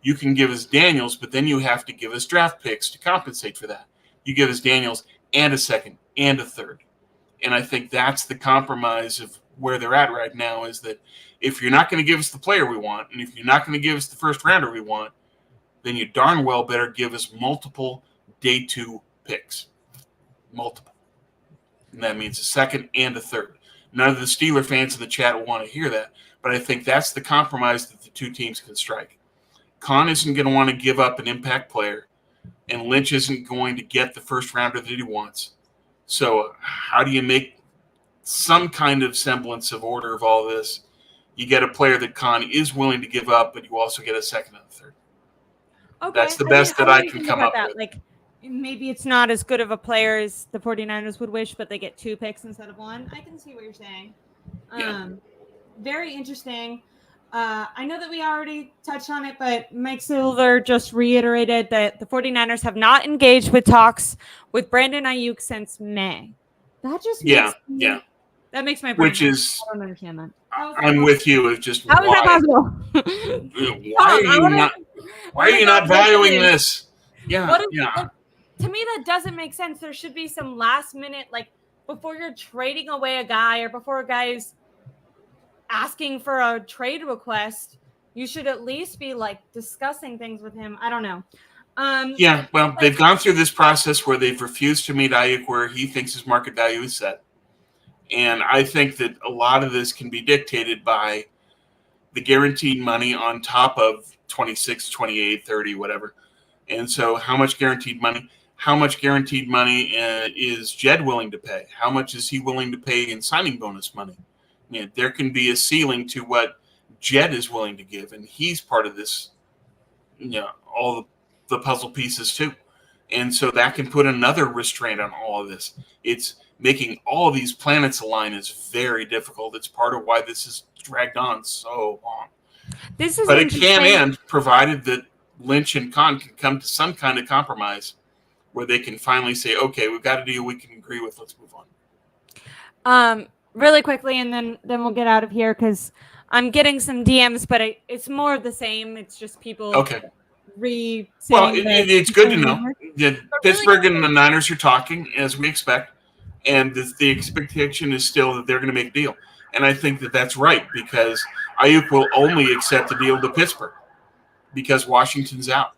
you can give us Daniels, but then you have to give us draft picks to compensate for that. You give us Daniels and a second and a third. And I think that's the compromise of where they're at right now, is that if you're not going to give us the player we want, and if you're not going to give us the first rounder we want, then you darn well better give us multiple day 2 picks. Multiple. And that means a second and a third. None of the Steeler fans in the chat will want to hear that, but I think that's the compromise that the two teams can strike. Khan isn't going to want to give up an impact player, and Lynch isn't going to get the first rounder that he wants. So how do you make some kind of semblance of order of all this? You get a player that Khan is willing to give up, but you also get a second and a third. Okay. That's the best that I can come up with.
Like, maybe it's not as good of a player as the 49ers would wish, but they get 2 picks instead of 1. I can see what you're saying. Very interesting. I know that we already touched on it, but Mike Silver just reiterated that the 49ers have not engaged with talks with Brandon Aiyuk since May. That just that makes my brain.
Which is,
I don't understand that.
I'm with you. It's just
how is that possible?
Why are you not valuing this? Yeah.
To me, that doesn't make sense. There should be some last minute, like before you're trading away a guy or before a guy's asking for a trade request, you should at least be like discussing things with him. I don't know.
They've gone through this process where they've refused to meet Aiyuk where he thinks his market value is set. And I think that a lot of this can be dictated by the guaranteed money on top of 26, 28, 30, whatever. And so how much guaranteed money is Jed willing to pay? How much is he willing to pay in signing bonus money? There can be a ceiling to what Jed is willing to give, and he's part of this, all the puzzle pieces too. And so that can put another restraint on all of this. It's making all of these planets align is very difficult. It's part of why this has dragged on so long. But it can end, provided that Lynch and Khan can come to some kind of compromise where they can finally say, okay, we've got a deal we can agree with. Let's move
on. Really quickly, and then we'll get out of here because I'm getting some DMs, but it's more of the same. It's just people
it's good to know that Pittsburgh and the Niners are talking, as we expect, and the expectation is still that they're going to make a deal. And I think that that's right, because Aiyuk will only accept a deal to Pittsburgh because Washington's out.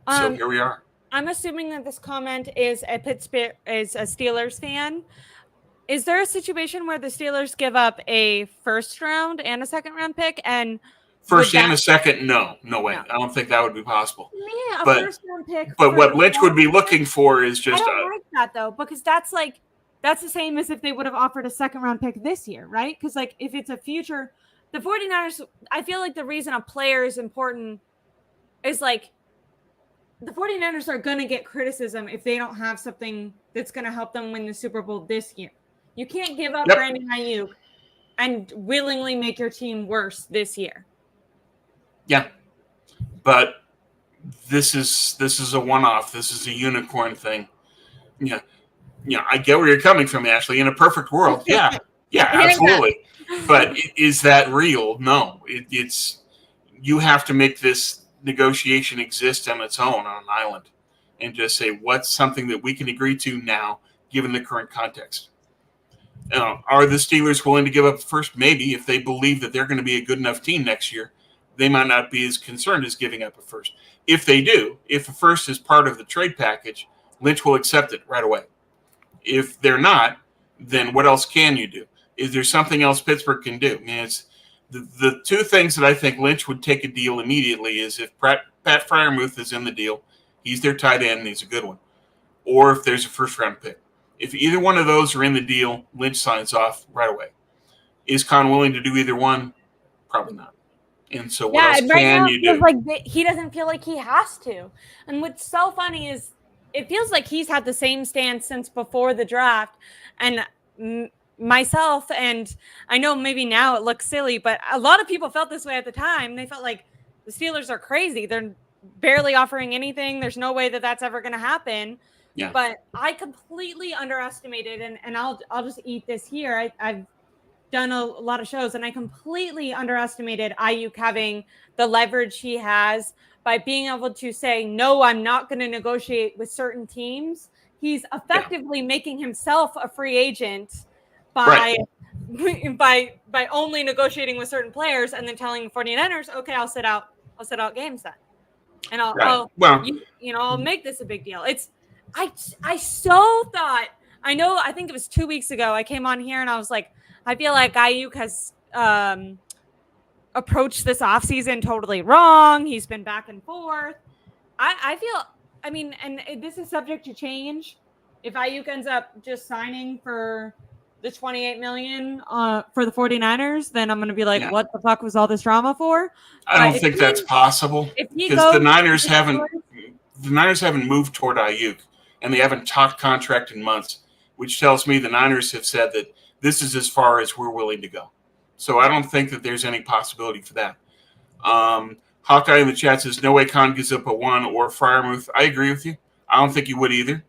So here we are.
I'm assuming that this comment is a Steelers fan. Is there a situation where the Steelers give up a first round and a second round pick? And
first and a second, no way. No. I don't think that would be possible.
Yeah, first round pick.
But what Lynch would be looking for is just.
I don't like that though, because that's the same as if they would have offered a second round pick this year, right? Because if it's a future, the 49ers. I feel like the reason a player is important is the 49ers are going to get criticism if they don't have something that's going to help them win the Super Bowl this year. You can't give up
Yep.
Brandon Aiyuk and willingly make your team worse this year.
Yeah. But this is a one-off. This is a unicorn thing. Yeah. Yeah, I get where you're coming from, Ashley. In a perfect world, yeah, absolutely. But is that real? No. It's you have to make this negotiation exist on its own on an island, and just say what's something that we can agree to now, given the current context. Are the Steelers willing to give up first? Maybe if they believe that they're going to be a good enough team next year, they might not be as concerned as giving up a first. If they do, if a first is part of the trade package, Lynch will accept it right away. If they're not, then what else can you do? Is there something else Pittsburgh can do? I mean, it's the two things that I think Lynch would take a deal immediately is if Pat Freiermuth is in the deal, he's their tight end and he's a good one, or if there's a first-round pick. If either one of those are in the deal, Lynch signs off right away. Is Con willing to do either one? Probably not. And so what else can you do?
Like he doesn't feel like he has to. And what's so funny is it feels like he's had the same stance since before the draft. And myself, and I know maybe now it looks silly, but a lot of people felt this way at the time. They felt like the Steelers are crazy. They're barely offering anything. There's no way that that's ever going to happen. Yeah. But I completely underestimated, and I'll just eat this here. I've done a lot of shows, and I completely underestimated Aiyuk having the leverage he has by being able to say, no, I'm not going to negotiate with certain teams. He's effectively making himself a free agent by only negotiating with certain players and then telling the 49ers, okay, I'll sit out games then. And I'll make this a big deal. I so thought, I think it was 2 weeks ago, I came on here and I was like, I feel like Aiyuk has approached this offseason totally wrong. He's been back and forth. I feel, and this is subject to change. If Aiyuk ends up just signing for the $28 million for the 49ers, then I'm going to be like, what the fuck was all this drama for?
I don't think that's possible because the Niners haven't moved toward Aiyuk and they haven't talked contract in months, which tells me the Niners have said that this is as far as we're willing to go. So I don't think that there's any possibility for that. Hawkeye in the chat says, no way Khan gives up a one or Freiermuth. I agree with you. I don't think he would either.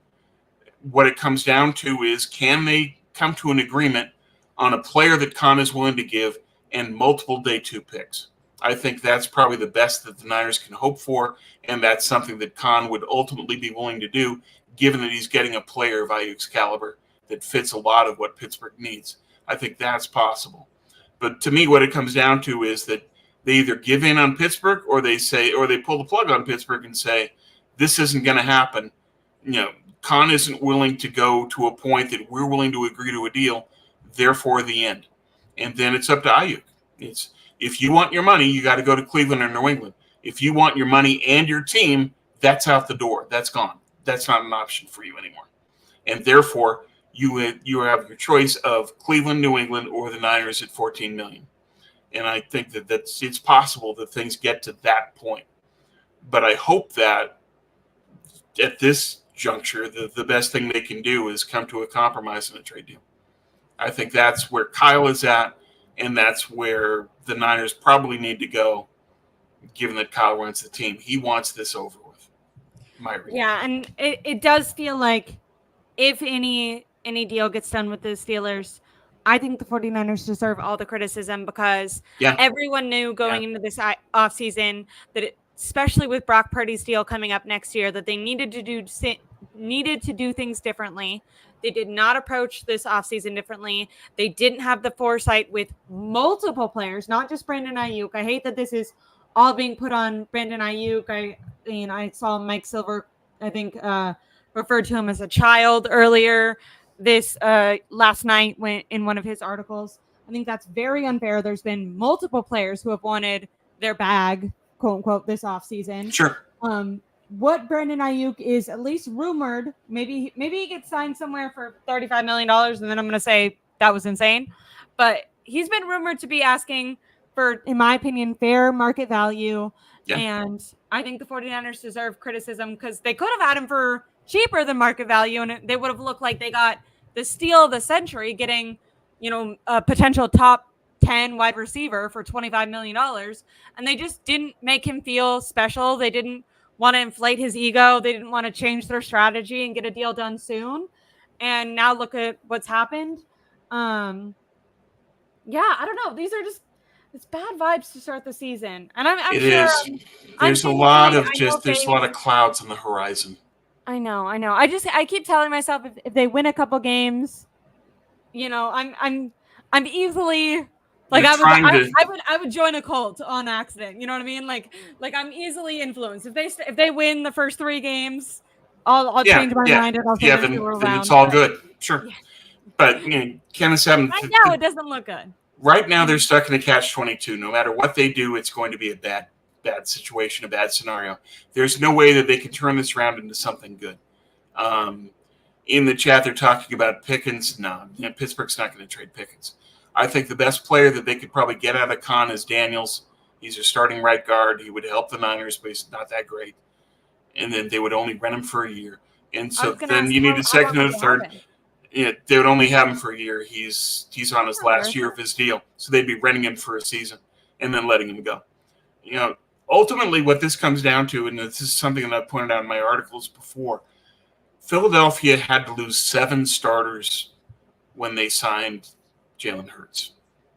What it comes down to is, can they come to an agreement on a player that Khan is willing to give and multiple day 2 picks? I think that's probably the best that the Niners can hope for, and that's something that Khan would ultimately be willing to do, given that he's getting a player of Aiyuk's caliber that fits a lot of what Pittsburgh needs. I think that's possible. But to me, what it comes down to is that they either give in on Pittsburgh or they pull the plug on Pittsburgh and say, this isn't going to happen. Khan isn't willing to go to a point that we're willing to agree to a deal, therefore the end. And then it's up to Aiyuk. If you want your money, you got to go to Cleveland or New England. If you want your money and your team, that's out the door. That's gone. That's not an option for you anymore. And therefore, you have your choice of Cleveland, New England, or the Niners at $14 million. And I think that it's possible that things get to that point. But I hope that at this juncture, the best thing they can do is come to a compromise in a trade deal. I think that's where Kyle is at, and that's where the Niners probably need to go, given that Kyle runs the team. He wants this over with.
Yeah, and it does feel like if any deal gets done with the Steelers, I think the 49ers deserve all the criticism because everyone knew going into this offseason that especially with Brock Purdy's deal coming up next year, that they needed to do things differently. They did not approach this offseason differently. They didn't have the foresight with multiple players, not just Brandon Aiyuk. I hate that this is all being put on Brandon Aiyuk. I saw Mike Silver, I think, referred to him as a child earlier this last night in one of his articles. I think that's very unfair. There's been multiple players who have wanted their bag, quote unquote, this offseason.
Sure.
What Brandon Aiyuk is at least rumored, maybe he gets signed somewhere for $35 million, and then I'm going to say that was insane. But he's been rumored to be asking for, in my opinion, fair market value. Yeah. And I think the 49ers deserve criticism because they could have had him for cheaper than market value, and they would have looked like they got the steal of the century, getting, a potential top 10 wide receiver for $25 million. And they just didn't make him feel special. They didn't want to inflate his ego. They didn't want to change their strategy and get a deal done soon. And now look at what's happened. I don't know. These are just, it's bad vibes to start the season. And I'm
it
sure
is. There's a lot of clouds on the horizon.
I know. I keep telling myself if they win a couple games, I'm easily like I would join a cult on accident. You know what I mean? Like I'm easily influenced. If they win the first 3 games, I'll change my mind and I'll say
then it's all good. Sure. Yeah. But Kansas right
now it doesn't look good.
Right now they're stuck in a catch-22. No matter what they do, it's going to be a bad situation, a bad scenario. There's no way that they can turn this around into something good. In the chat, they're talking about Pickens. No, Pittsburgh's not going to trade Pickens. I think the best player that they could probably get out of Khan is Daniels. He's a starting right guard. He would help the Niners, but he's not that great. And then they would only rent him for a year. And so then you need a second and a third. They would only have him for a year. He's on his last year of his deal. So they'd be renting him for a season and then letting him go. Ultimately what this comes down to, and this is something that I pointed out in my articles before, Philadelphia had to lose 7 starters when they signed Jalen Hurts.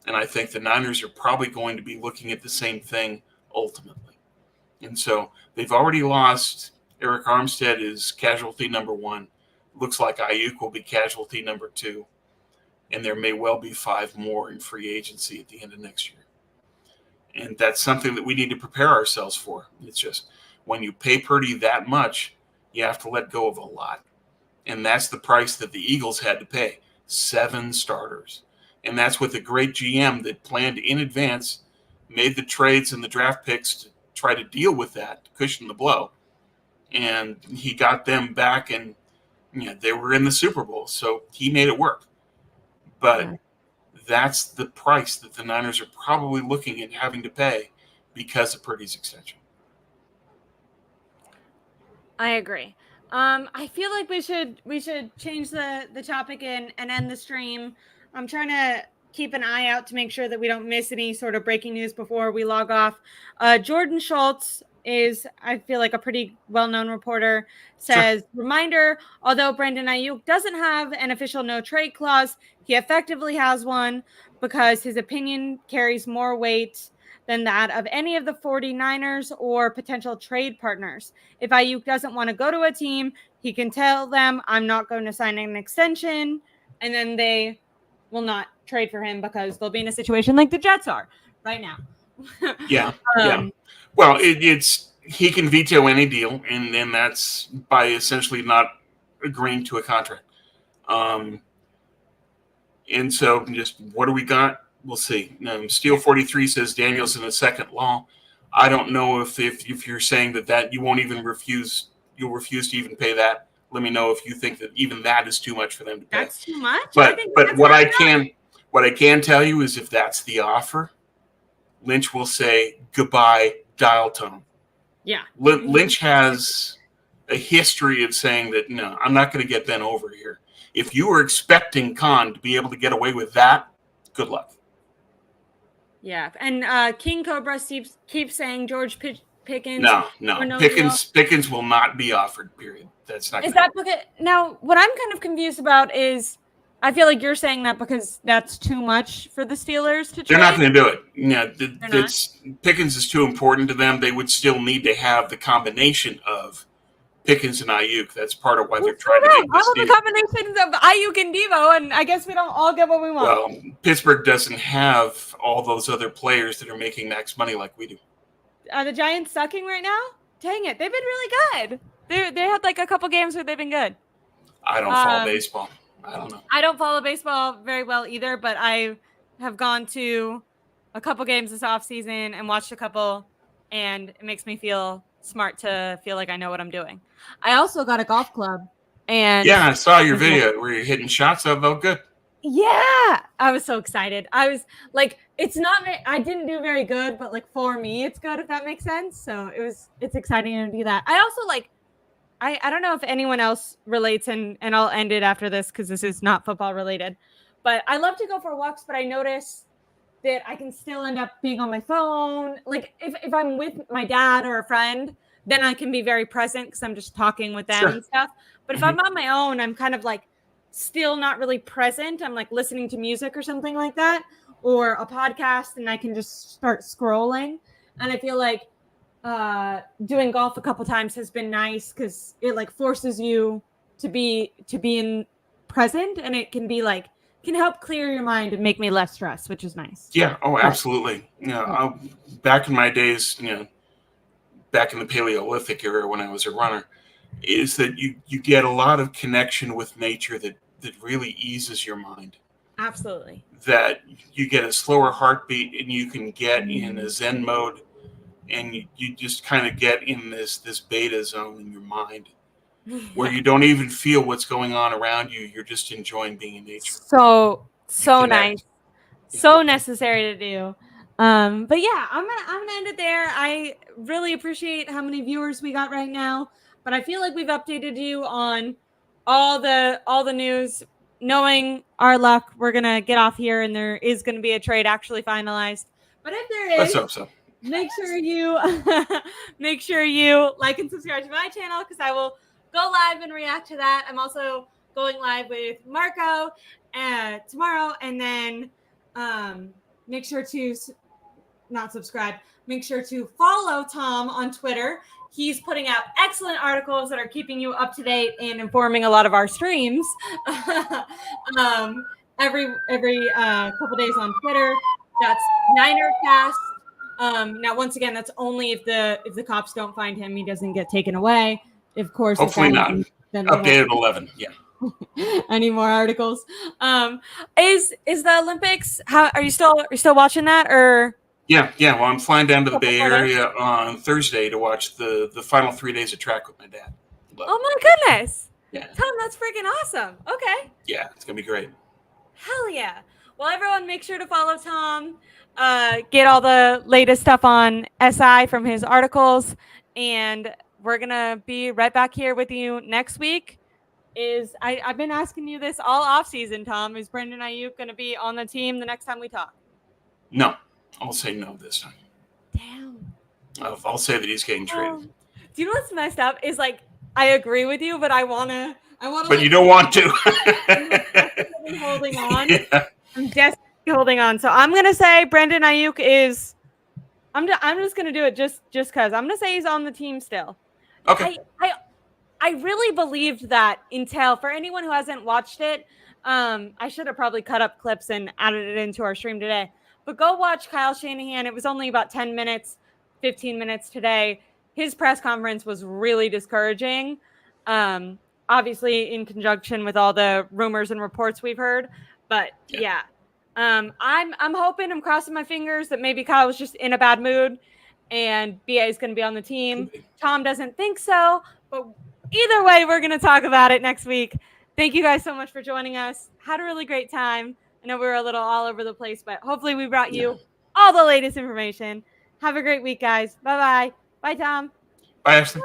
And I think the Niners are probably going to be looking at the same thing ultimately. And so they've already lost. Eric Armstead is casualty number 1. Looks like Aiyuk will be casualty number 2. And there may well be 5 more in free agency at the end of next year. And that's something that we need to prepare ourselves for. It's just when you pay Purdy that much, you have to let go of a lot. And that's the price that the Eagles had to pay. 7 starters. And that's with a great GM that planned in advance, made the trades and the draft picks to try to deal with that, to cushion the blow. And he got them back, and they were in the Super Bowl. So he made it work. But that's the price that the Niners are probably looking at having to pay because of Purdy's extension.
I agree. I feel like we should change the topic and end the stream. I'm trying to keep an eye out to make sure that we don't miss any sort of breaking news before we log off. Jordan Schultz is, I feel like, a pretty well-known reporter, says, sure. Reminder, although Brandon Aiyuk doesn't have an official no-trade clause, he effectively has one because his opinion carries more weight than that of any of the 49ers or potential trade partners. If Aiyuk doesn't want to go to a team, he can tell them, I'm not going to sign an extension, and then they will not trade for him because they'll be in a situation like the Jets are right now.
Yeah. Well, it's he can veto any deal, and then that's by essentially not agreeing to a contract. And so just what do we got? We'll see. Steel 43 says Daniels in the second law. I don't know if you're saying that you won't even refuse, you'll refuse to even pay that. Let me know if you think that even that is too much for them to pay.
That's too much.
But what I can tell you is if that's the offer, Lynch will say goodbye, dial tone.
Yeah.
Lynch has a history of saying that, no, I'm not going to get bent over here. If you were expecting Khan to be able to get away with that, good luck.
Yeah. And King Cobra keeps saying George Pickens.
No. Pickens will not be offered, period. That's not.
Is that because now what I'm kind of confused about is I feel like you're saying that because that's too much for the Steelers to trade.
They're not going to do it. Pickens is too important to them. They would still need to have the combination of Pickens and Aiyuk. That's part of why they're trying to make this deal.
The combinations of Aiyuk and Deebo, and I guess we don't all get what we want.
Well, Pittsburgh doesn't have all those other players that are making max money like we do.
Are the Giants sucking right now? Dang it. They've been really good. They had like a couple games where they've been good.
I don't follow baseball. I don't know.
I don't follow baseball very well either, but I have gone to a couple games this offseason and watched a couple, and it makes me feel smart to feel like I know what I'm doing. I also got a golf club. And
yeah, I saw your video where you're hitting shots. That felt good.
Yeah, I was so excited. I was like, I didn't do very good, but like for me, it's good if that makes sense. So it's exciting to do that. I also I don't know if anyone else relates, and I'll end it after this because this is not football related. But I love to go for walks, but I notice that I can still end up being on my phone. Like if I'm with my dad or a friend, then I can be very present because I'm just talking with them and stuff. But if I'm on my own, I'm kind of like still not really present. I'm like listening to music or something like that, or a podcast, and I can just start scrolling. And I feel like doing golf a couple times has been nice because it like forces you to be in present, and it can be like can help clear your mind and make me less stressed, which is nice.
Yeah. Oh, absolutely. Back in my days, back in the Paleolithic era when I was a runner, is that you get a lot of connection with nature that really eases your mind.
Absolutely.
That you get a slower heartbeat and you can get in a Zen mode, and you just kind of get in this beta zone in your mind where you don't even feel what's going on around you. You're just enjoying being in nature.
So nice. Yeah. So necessary to do. But yeah, I'm gonna end it there. I really appreciate how many viewers we got right now, but I feel like we've updated you on all the news. Knowing our luck, we're gonna get off here, and there is gonna be a trade actually finalized. But if there is,
let's hope so.
Make sure you like and subscribe to my channel because I will go live and react to that. I'm also going live with Marco tomorrow, and then make sure to not subscribe. Make sure to follow Tom on Twitter. He's putting out excellent articles that are keeping you up to date and informing a lot of our streams. Every couple days on Twitter. That's NinerCast. Now, once again, that's only if the cops don't find him, he doesn't get taken away. Of course,
hopefully not. Updated 11. Yeah.
Any more articles? Is the Olympics? How are you still watching that or?
Yeah. Well, I'm flying down to the Bay Area on Thursday to watch the final 3 days of track with my dad.
Oh my goodness!
Yeah,
Tom, that's freaking awesome. Okay.
Yeah, it's gonna be great.
Hell yeah! Well, everyone, make sure to follow Tom. Get all the latest stuff on SI from his articles, and we're gonna be right back here with you next week. I've been asking you this all off season, Tom. Is Brandon Aiyuk gonna be on the team the next time we talk?
No, I'll say no this time.
Damn.
I'll say that he's getting traded.
Do you know what's messed up? Is like I agree with you, but I wanna.
But you don't want to.
I'm holding on. Yeah. I'm desperately holding on. So I'm gonna say Brandon Aiyuk is. I'm just gonna do it just because I'm gonna say he's on the team still.
Okay.
I really believed that until for anyone who hasn't watched it, I should have probably cut up clips and added it into our stream today. But go watch Kyle Shanahan. It was only about 10 minutes, 15 minutes today. His press conference was really discouraging. Obviously in conjunction with all the rumors and reports we've heard. But yeah. I'm hoping, I'm crossing my fingers that maybe Kyle was just in a bad mood and BA is going to be on the team. Tom doesn't think so, but either way, we're going to talk about it next week. Thank you guys so much for joining us. Had a really great time. I know we were a little all over the place, but hopefully we brought you all the latest information. Have a great week, guys. Bye-bye. Bye, Tom.
Bye, Ashley.